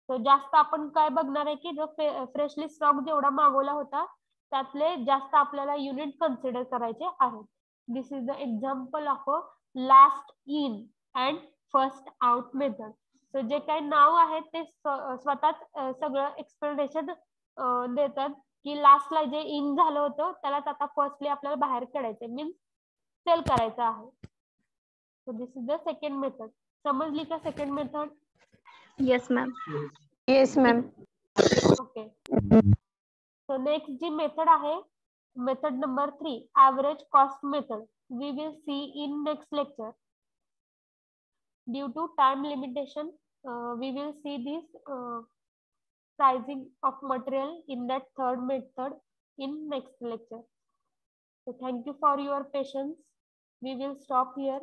A: सो जास्त आपण काय बघणार आहे की जो फ्रेशली स्टॉक जेवढा मागवला होता त्यातले जास्त आपल्याला युनिट कन्सिडर करायचे आहेत. This is the example of a last in and first out method. So जे काही नाव आहे ते स्वतःच सगळं एक्सप्लेनेशन देतात की लास्टला जे इन झालं होतं त्यालाच आता फर्स्टली आपल्याला बाहेर काढायचं मीन्स सेल करायचं आहे. So this is the second method. समजली का second method?
C: Yes ma'am.
B: Yes, ma'am.
A: Okay. So next जी मेथड आहे method number 3 average cost method. We will see in next lecture. Due to time limitation we will see this pricing of material in that third method in next lecture. So thank you for your patience. We will stop here.